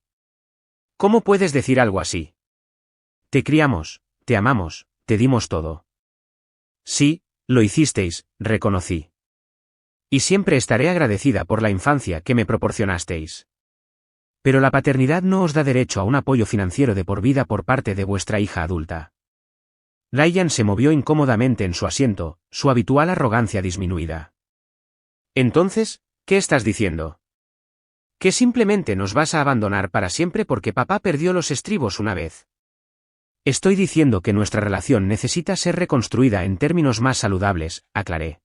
¿Cómo puedes decir algo así? Te criamos, te amamos, te dimos todo. Sí, lo hicisteis, reconocí. Y siempre estaré agradecida por la infancia que me proporcionasteis. Pero la paternidad no os da derecho a un apoyo financiero de por vida por parte de vuestra hija adulta. Ryan se movió incómodamente en su asiento, su habitual arrogancia disminuida. Entonces, ¿qué estás diciendo? ¿Que simplemente nos vas a abandonar para siempre porque papá perdió los estribos una vez? Estoy diciendo que nuestra relación necesita ser reconstruida en términos más saludables, aclaré.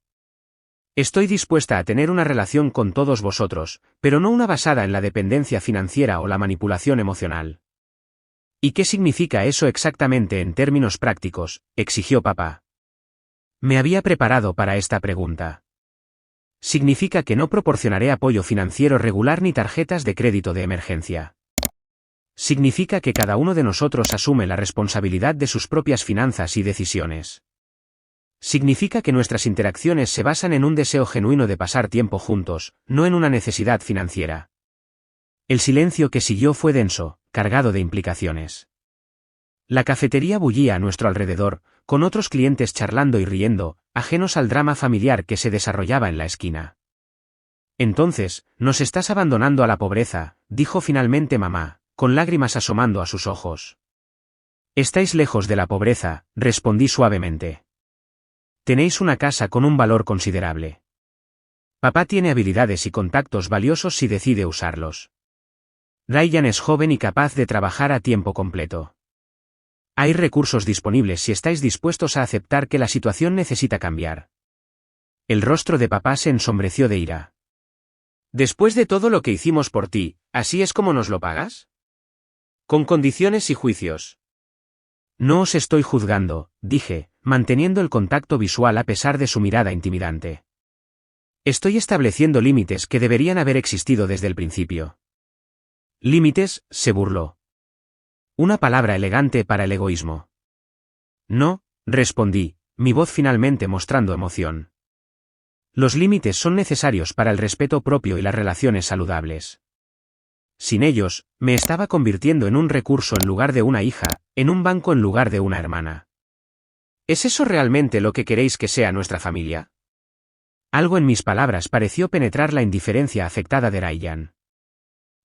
Estoy dispuesta a tener una relación con todos vosotros, pero no una basada en la dependencia financiera o la manipulación emocional. ¿Y qué significa eso exactamente en términos prácticos?, exigió papá. Me había preparado para esta pregunta. Significa que no proporcionaré apoyo financiero regular ni tarjetas de crédito de emergencia. Significa que cada uno de nosotros asume la responsabilidad de sus propias finanzas y decisiones. Significa que nuestras interacciones se basan en un deseo genuino de pasar tiempo juntos, no en una necesidad financiera. El silencio que siguió fue denso, cargado de implicaciones. La cafetería bullía a nuestro alrededor, con otros clientes charlando y riendo, ajenos al drama familiar que se desarrollaba en la esquina. Entonces, nos estás abandonando a la pobreza, dijo finalmente mamá, con lágrimas asomando a sus ojos. Estáis lejos de la pobreza, respondí suavemente. Tenéis una casa con un valor considerable. Papá tiene habilidades y contactos valiosos si decide usarlos. Ryan es joven y capaz de trabajar a tiempo completo. Hay recursos disponibles si estáis dispuestos a aceptar que la situación necesita cambiar. El rostro de papá se ensombreció de ira. Después de todo lo que hicimos por ti, ¿así es como nos lo pagas? Con condiciones y juicios. No os estoy juzgando, dije, manteniendo el contacto visual a pesar de su mirada intimidante. Estoy estableciendo límites que deberían haber existido desde el principio. Límites, se burló. Una palabra elegante para el egoísmo. No, respondí, mi voz finalmente mostrando emoción. Los límites son necesarios para el respeto propio y las relaciones saludables. Sin ellos, me estaba convirtiendo en un recurso en lugar de una hija, en un banco en lugar de una hermana. ¿Es eso realmente lo que queréis que sea nuestra familia? Algo en mis palabras pareció penetrar la indiferencia afectada de Ryan.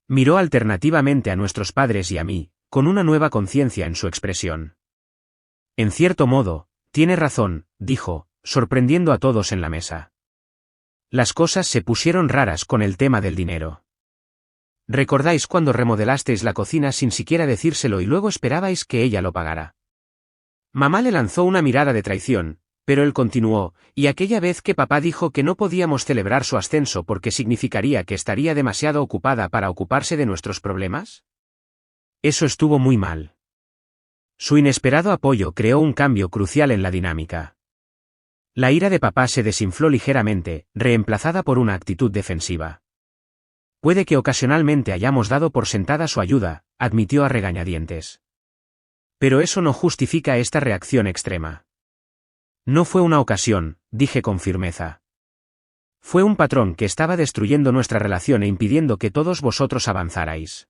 Miró alternativamente a nuestros padres y a mí, con una nueva conciencia en su expresión. En cierto modo, tiene razón, dijo, sorprendiendo a todos en la mesa. Las cosas se pusieron raras con el tema del dinero. ¿Recordáis cuando remodelasteis la cocina sin siquiera decírselo y luego esperabais que ella lo pagara? Mamá le lanzó una mirada de traición, pero él continuó, y aquella vez que papá dijo que no podíamos celebrar su ascenso porque significaría que estaría demasiado ocupada para ocuparse de nuestros problemas. Eso estuvo muy mal. Su inesperado apoyo creó un cambio crucial en la dinámica. La ira de papá se desinfló ligeramente, reemplazada por una actitud defensiva. Puede que ocasionalmente hayamos dado por sentada su ayuda, admitió a regañadientes. Pero eso no justifica esta reacción extrema. No fue una ocasión, dije con firmeza. Fue un patrón que estaba destruyendo nuestra relación e impidiendo que todos vosotros avanzarais.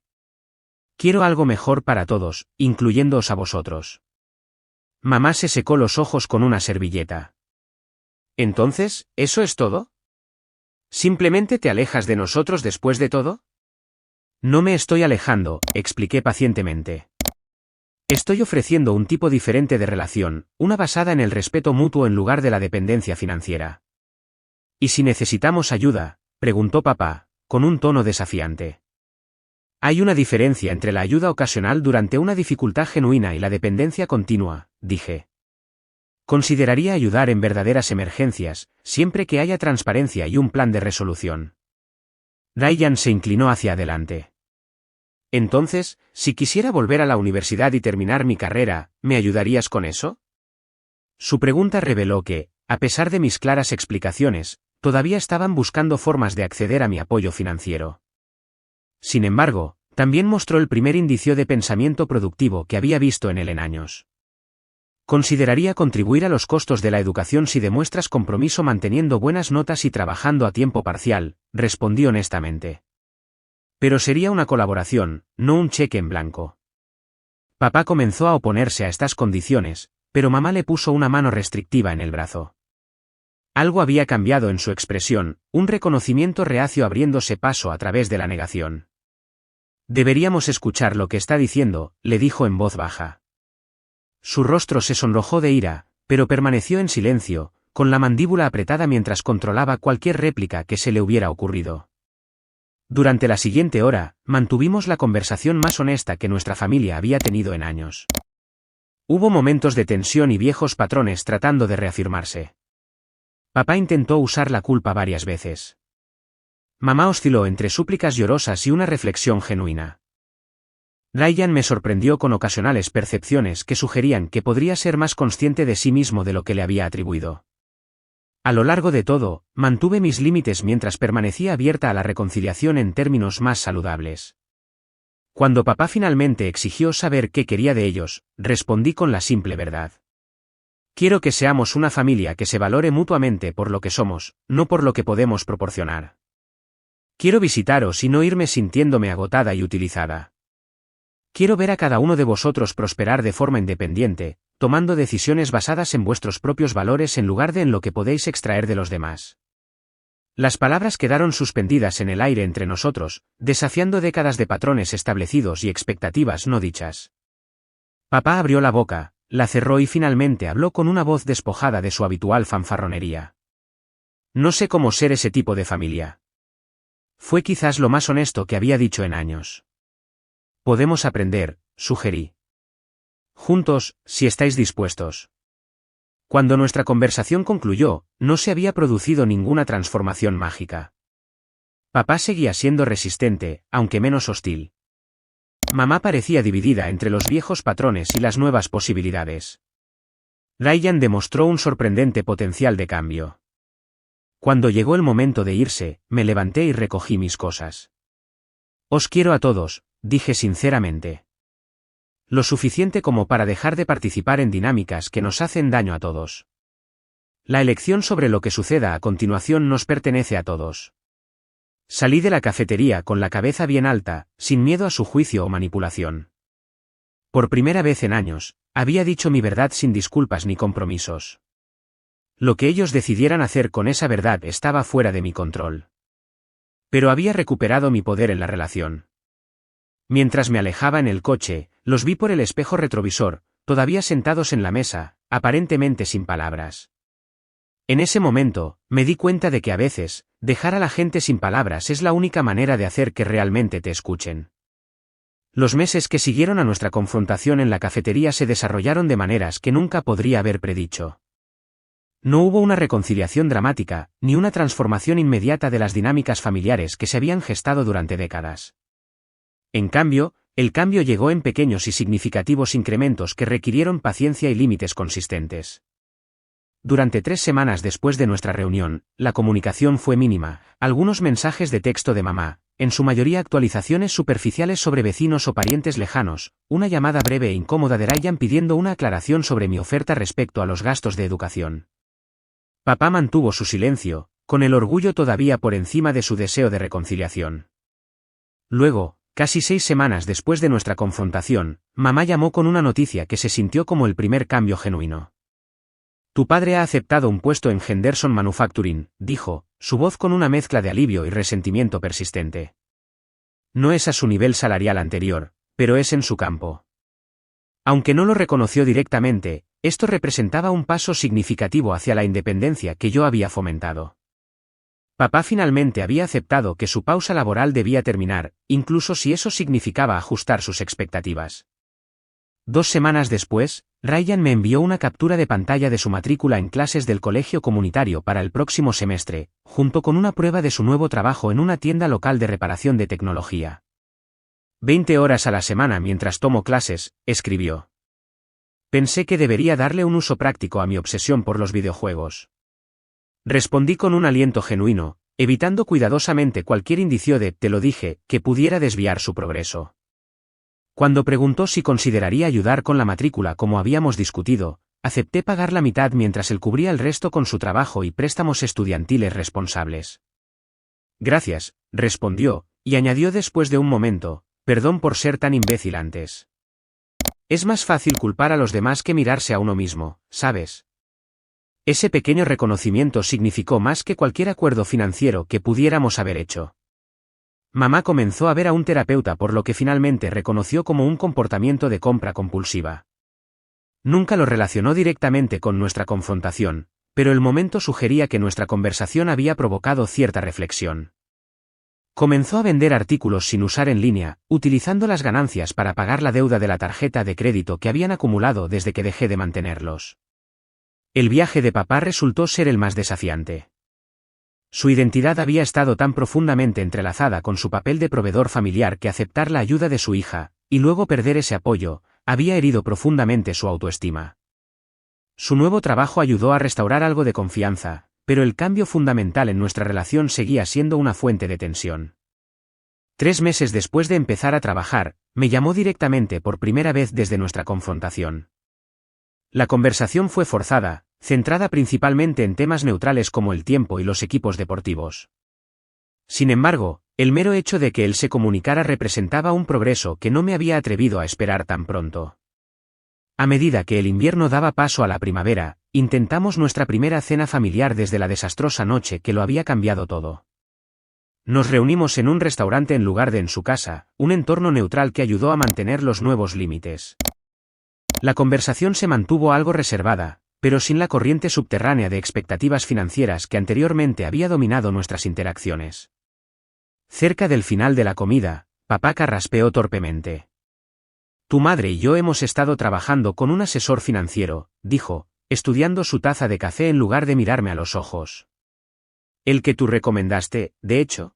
Quiero algo mejor para todos, incluyéndoos a vosotros. Mamá se secó los ojos con una servilleta. Entonces, ¿eso es todo? ¿Simplemente te alejas de nosotros después de todo? No me estoy alejando, expliqué pacientemente. Estoy ofreciendo un tipo diferente de relación, una basada en el respeto mutuo en lugar de la dependencia financiera. ¿Y si necesitamos ayuda?, preguntó papá, con un tono desafiante. Hay una diferencia entre la ayuda ocasional durante una dificultad genuina y la dependencia continua, dije. Consideraría ayudar en verdaderas emergencias, siempre que haya transparencia y un plan de resolución. Ryan se inclinó hacia adelante. Entonces, si quisiera volver a la universidad y terminar mi carrera, ¿me ayudarías con eso? Su pregunta reveló que, a pesar de mis claras explicaciones, todavía estaban buscando formas de acceder a mi apoyo financiero. Sin embargo, también mostró el primer indicio de pensamiento productivo que había visto en él en años. Consideraría contribuir a los costos de la educación si demuestras compromiso manteniendo buenas notas y trabajando a tiempo parcial, respondí honestamente. Pero sería una colaboración, no un cheque en blanco. Papá comenzó a oponerse a estas condiciones, pero mamá le puso una mano restrictiva en el brazo. Algo había cambiado en su expresión, un reconocimiento reacio abriéndose paso a través de la negación. Deberíamos escuchar lo que está diciendo, le dijo en voz baja. Su rostro se sonrojó de ira, pero permaneció en silencio, con la mandíbula apretada mientras controlaba cualquier réplica que se le hubiera ocurrido. Durante la siguiente hora, mantuvimos la conversación más honesta que nuestra familia había tenido en años. Hubo momentos de tensión y viejos patrones tratando de reafirmarse. Papá intentó usar la culpa varias veces. Mamá osciló entre súplicas llorosas y una reflexión genuina. Ryan me sorprendió con ocasionales percepciones que sugerían que podría ser más consciente de sí mismo de lo que le había atribuido. A lo largo de todo, mantuve mis límites mientras permanecía abierta a la reconciliación en términos más saludables. Cuando papá finalmente exigió saber qué quería de ellos, respondí con la simple verdad. Quiero que seamos una familia que se valore mutuamente por lo que somos, no por lo que podemos proporcionar. Quiero visitaros y no irme sintiéndome agotada y utilizada. Quiero ver a cada uno de vosotros prosperar de forma independiente, tomando decisiones basadas en vuestros propios valores en lugar de en lo que podéis extraer de los demás. Las palabras quedaron suspendidas en el aire entre nosotros, desafiando décadas de patrones establecidos y expectativas no dichas. Papá abrió la boca, la cerró y finalmente habló con una voz despojada de su habitual fanfarronería. No sé cómo ser ese tipo de familia. Fue quizás lo más honesto que había dicho en años. Podemos aprender, sugerí. Juntos, si estáis dispuestos. Cuando nuestra conversación concluyó, no se había producido ninguna transformación mágica. Papá seguía siendo resistente, aunque menos hostil. Mamá parecía dividida entre los viejos patrones y las nuevas posibilidades. Ryan demostró un sorprendente potencial de cambio. Cuando llegó el momento de irse, me levanté y recogí mis cosas. Os quiero a todos, dije sinceramente. Lo suficiente como para dejar de participar en dinámicas que nos hacen daño a todos. La elección sobre lo que suceda a continuación nos pertenece a todos. Salí de la cafetería con la cabeza bien alta, sin miedo a su juicio o manipulación. Por primera vez en años, había dicho mi verdad sin disculpas ni compromisos. Lo que ellos decidieran hacer con esa verdad estaba fuera de mi control. Pero había recuperado mi poder en la relación. Mientras me alejaba en el coche, los vi por el espejo retrovisor, todavía sentados en la mesa, aparentemente sin palabras. En ese momento, me di cuenta de que a veces, dejar a la gente sin palabras es la única manera de hacer que realmente te escuchen. Los meses que siguieron a nuestra confrontación en la cafetería se desarrollaron de maneras que nunca podría haber predicho. No hubo una reconciliación dramática, ni una transformación inmediata de las dinámicas familiares que se habían gestado durante décadas. En cambio, el cambio llegó en pequeños y significativos incrementos que requirieron paciencia y límites consistentes. Durante 3 semanas después de nuestra reunión, la comunicación fue mínima, algunos mensajes de texto de mamá, en su mayoría actualizaciones superficiales sobre vecinos o parientes lejanos, una llamada breve e incómoda de Ryan pidiendo una aclaración sobre mi oferta respecto a los gastos de educación. Papá mantuvo su silencio, con el orgullo todavía por encima de su deseo de reconciliación. Luego, casi 6 semanas después de nuestra confrontación, mamá llamó con una noticia que se sintió como el primer cambio genuino. Tu padre ha aceptado un puesto en Henderson Manufacturing, dijo, su voz con una mezcla de alivio y resentimiento persistente. No es a su nivel salarial anterior, pero es en su campo. Aunque no lo reconoció directamente, esto representaba un paso significativo hacia la independencia que yo había fomentado. Papá finalmente había aceptado que su pausa laboral debía terminar, incluso si eso significaba ajustar sus expectativas. 2 semanas después, Ryan me envió una captura de pantalla de su matrícula en clases del colegio comunitario para el próximo semestre, junto con una prueba de su nuevo trabajo en una tienda local de reparación de tecnología. 20 horas a la semana mientras tomo clases, escribió. Pensé que debería darle un uso práctico a mi obsesión por los videojuegos. Respondí con un aliento genuino, evitando cuidadosamente cualquier indicio de, te lo dije, que pudiera desviar su progreso. Cuando preguntó si consideraría ayudar con la matrícula como habíamos discutido, acepté pagar la mitad mientras él cubría el resto con su trabajo y préstamos estudiantiles responsables. Gracias, respondió, y añadió después de un momento, perdón por ser tan imbécil antes. Es más fácil culpar a los demás que mirarse a uno mismo, ¿sabes? Ese pequeño reconocimiento significó más que cualquier acuerdo financiero que pudiéramos haber hecho. Mamá comenzó a ver a un terapeuta por lo que finalmente reconoció como un comportamiento de compra compulsiva. Nunca lo relacionó directamente con nuestra confrontación, pero el momento sugería que nuestra conversación había provocado cierta reflexión. Comenzó a vender artículos sin usar en línea, utilizando las ganancias para pagar la deuda de la tarjeta de crédito que habían acumulado desde que dejé de mantenerlos. El viaje de papá resultó ser el más desafiante. Su identidad había estado tan profundamente entrelazada con su papel de proveedor familiar que aceptar la ayuda de su hija, y luego perder ese apoyo, había herido profundamente su autoestima. Su nuevo trabajo ayudó a restaurar algo de confianza, pero el cambio fundamental en nuestra relación seguía siendo una fuente de tensión. 3 meses después de empezar a trabajar, me llamó directamente por primera vez desde nuestra confrontación. La conversación fue forzada, centrada principalmente en temas neutrales como el tiempo y los equipos deportivos. Sin embargo, el mero hecho de que él se comunicara representaba un progreso que no me había atrevido a esperar tan pronto. A medida que el invierno daba paso a la primavera, intentamos nuestra primera cena familiar desde la desastrosa noche que lo había cambiado todo. Nos reunimos en un restaurante en lugar de en su casa, un entorno neutral que ayudó a mantener los nuevos límites. La conversación se mantuvo algo reservada, pero sin la corriente subterránea de expectativas financieras que anteriormente había dominado nuestras interacciones. Cerca del final de la comida, papá carraspeó torpemente. Tu madre y yo hemos estado trabajando con un asesor financiero, dijo, estudiando su taza de café en lugar de mirarme a los ojos. ¿El que tú recomendaste, de hecho?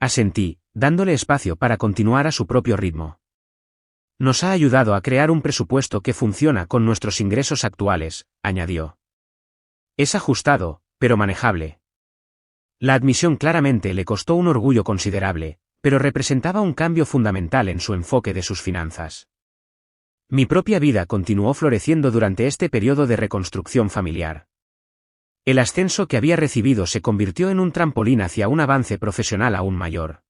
Asentí, dándole espacio para continuar a su propio ritmo. Nos ha ayudado a crear un presupuesto que funciona con nuestros ingresos actuales, añadió. Es ajustado, pero manejable. La admisión claramente le costó un orgullo considerable, pero representaba un cambio fundamental en su enfoque de sus finanzas. Mi propia vida continuó floreciendo durante este periodo de reconstrucción familiar. El ascenso que había recibido se convirtió en un trampolín hacia un avance profesional aún mayor.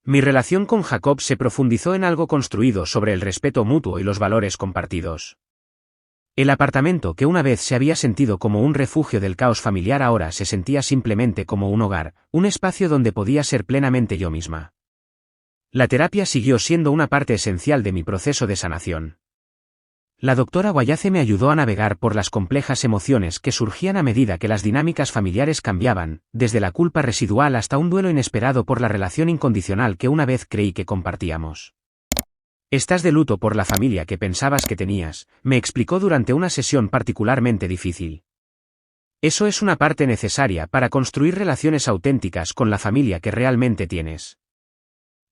Mi relación con Jacob se profundizó en algo construido sobre el respeto mutuo y los valores compartidos. El apartamento que una vez se había sentido como un refugio del caos familiar ahora se sentía simplemente como un hogar, un espacio donde podía ser plenamente yo misma. La terapia siguió siendo una parte esencial de mi proceso de sanación. La doctora Guayace me ayudó a navegar por las complejas emociones que surgían a medida que las dinámicas familiares cambiaban, desde la culpa residual hasta un duelo inesperado por la relación incondicional que una vez creí que compartíamos. Estás de luto por la familia que pensabas que tenías, me explicó durante una sesión particularmente difícil. Eso es una parte necesaria para construir relaciones auténticas con la familia que realmente tienes.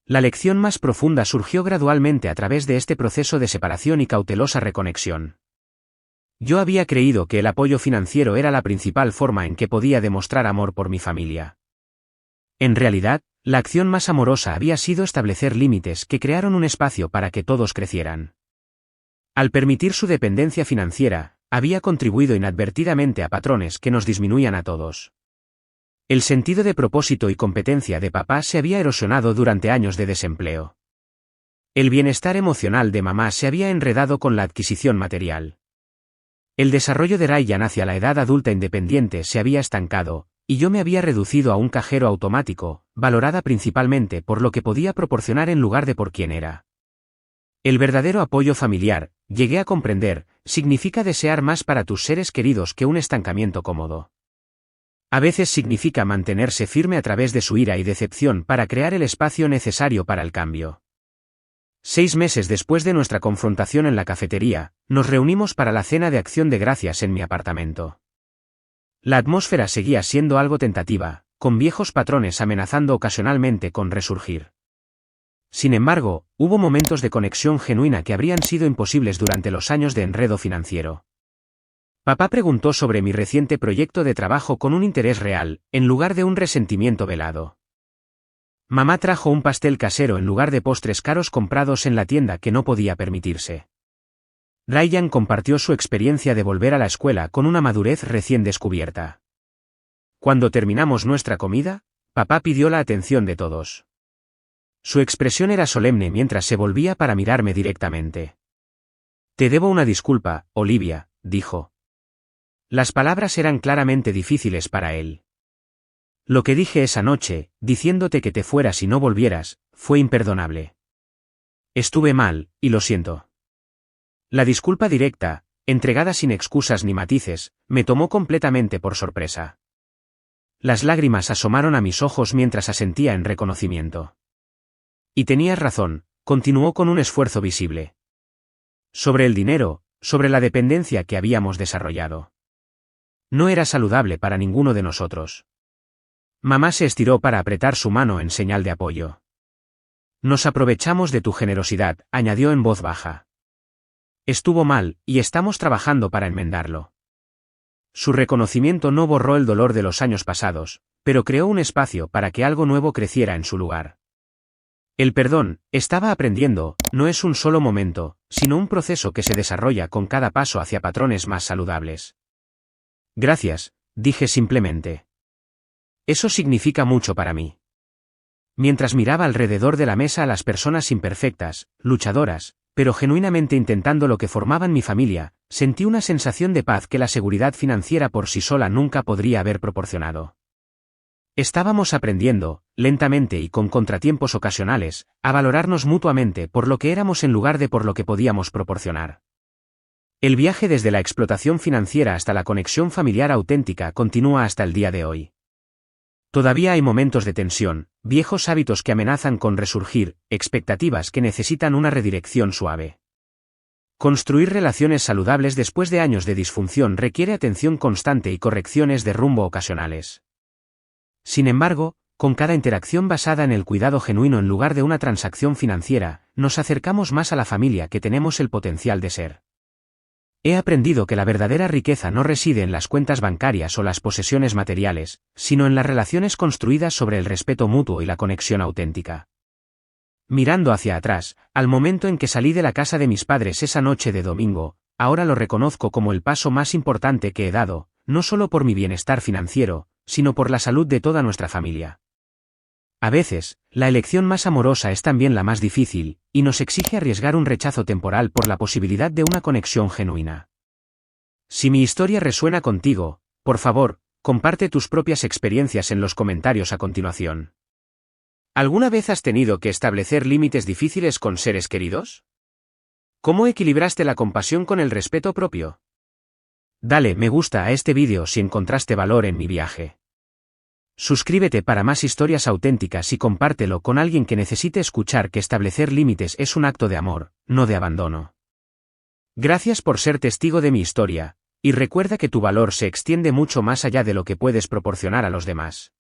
La lección más profunda surgió gradualmente a través de este proceso de separación y cautelosa reconexión. Yo había creído que el apoyo financiero era la principal forma en que podía demostrar amor por mi familia. En realidad, La acción más amorosa había sido establecer límites que crearon un espacio para que todos crecieran. Al permitir su dependencia financiera, había contribuido inadvertidamente a patrones que nos disminuían a todos. El sentido de propósito y competencia de papá se había erosionado durante años de desempleo. El bienestar emocional de mamá se había enredado con la adquisición material. El desarrollo de Ryan hacia la edad adulta independiente se había estancado, y yo me había reducido a un cajero automático, valorada principalmente por lo que podía proporcionar en lugar de por quién era. El verdadero apoyo familiar, llegué a comprender, significa desear más para tus seres queridos que un estancamiento cómodo. A veces significa mantenerse firme a través de su ira y decepción para crear el espacio necesario para el cambio. 6 meses después de nuestra confrontación en la cafetería, nos reunimos para la cena de acción de gracias en mi apartamento. La atmósfera seguía siendo algo tentativa, con viejos patrones amenazando ocasionalmente con resurgir. Sin embargo, hubo momentos de conexión genuina que habrían sido imposibles durante los años de enredo financiero. Papá preguntó sobre mi reciente proyecto de trabajo con un interés real, en lugar de un resentimiento velado. Mamá trajo un pastel casero en lugar de postres caros comprados en la tienda que no podía permitirse. Ryan compartió su experiencia de volver a la escuela con una madurez recién descubierta. Cuando terminamos nuestra comida, papá pidió la atención de todos. Su expresión era solemne mientras se volvía para mirarme directamente. Te debo una disculpa, Olivia, dijo. Las palabras eran claramente difíciles para él. Lo que dije esa noche, diciéndote que te fueras y no volvieras, fue imperdonable. Estuve mal, y lo siento. La disculpa directa, entregada sin excusas ni matices, me tomó completamente por sorpresa. Las lágrimas asomaron a mis ojos mientras asentía en reconocimiento. Y tenías razón, continuó con un esfuerzo visible. Sobre el dinero, sobre la dependencia que habíamos desarrollado. No era saludable para ninguno de nosotros. Mamá se estiró para apretar su mano en señal de apoyo. Nos aprovechamos de tu generosidad, añadió en voz baja. Estuvo mal, y estamos trabajando para enmendarlo. Su reconocimiento no borró el dolor de los años pasados, pero creó un espacio para que algo nuevo creciera en su lugar. El perdón, estaba aprendiendo, no es un solo momento, sino un proceso que se desarrolla con cada paso hacia patrones más saludables. Gracias, dije simplemente. Eso significa mucho para mí. Mientras miraba alrededor de la mesa a las personas imperfectas, luchadoras, pero genuinamente intentando lo que formaban mi familia, sentí una sensación de paz que la seguridad financiera por sí sola nunca podría haber proporcionado. Estábamos aprendiendo, lentamente y con contratiempos ocasionales, a valorarnos mutuamente por lo que éramos en lugar de por lo que podíamos proporcionar. El viaje desde la explotación financiera hasta la conexión familiar auténtica continúa hasta el día de hoy. Todavía hay momentos de tensión, viejos hábitos que amenazan con resurgir, expectativas que necesitan una redirección suave. Construir relaciones saludables después de años de disfunción requiere atención constante y correcciones de rumbo ocasionales. Sin embargo, con cada interacción basada en el cuidado genuino en lugar de una transacción financiera, nos acercamos más a la familia que tenemos el potencial de ser. He aprendido que la verdadera riqueza no reside en las cuentas bancarias o las posesiones materiales, sino en las relaciones construidas sobre el respeto mutuo y la conexión auténtica. Mirando hacia atrás, al momento en que salí de la casa de mis padres esa noche de domingo, ahora lo reconozco como el paso más importante que he dado, no solo por mi bienestar financiero, sino por la salud de toda nuestra familia. A veces, la elección más amorosa es también la más difícil, y nos exige arriesgar un rechazo temporal por la posibilidad de una conexión genuina. Si mi historia resuena contigo, por favor, comparte tus propias experiencias en los comentarios a continuación. ¿Alguna vez has tenido que establecer límites difíciles con seres queridos? ¿Cómo equilibraste la compasión con el respeto propio? Dale me gusta a este vídeo si encontraste valor en mi viaje. Suscríbete para más historias auténticas y compártelo con alguien que necesite escuchar que establecer límites es un acto de amor, no de abandono. Gracias por ser testigo de mi historia, y recuerda que tu valor se extiende mucho más allá de lo que puedes proporcionar a los demás.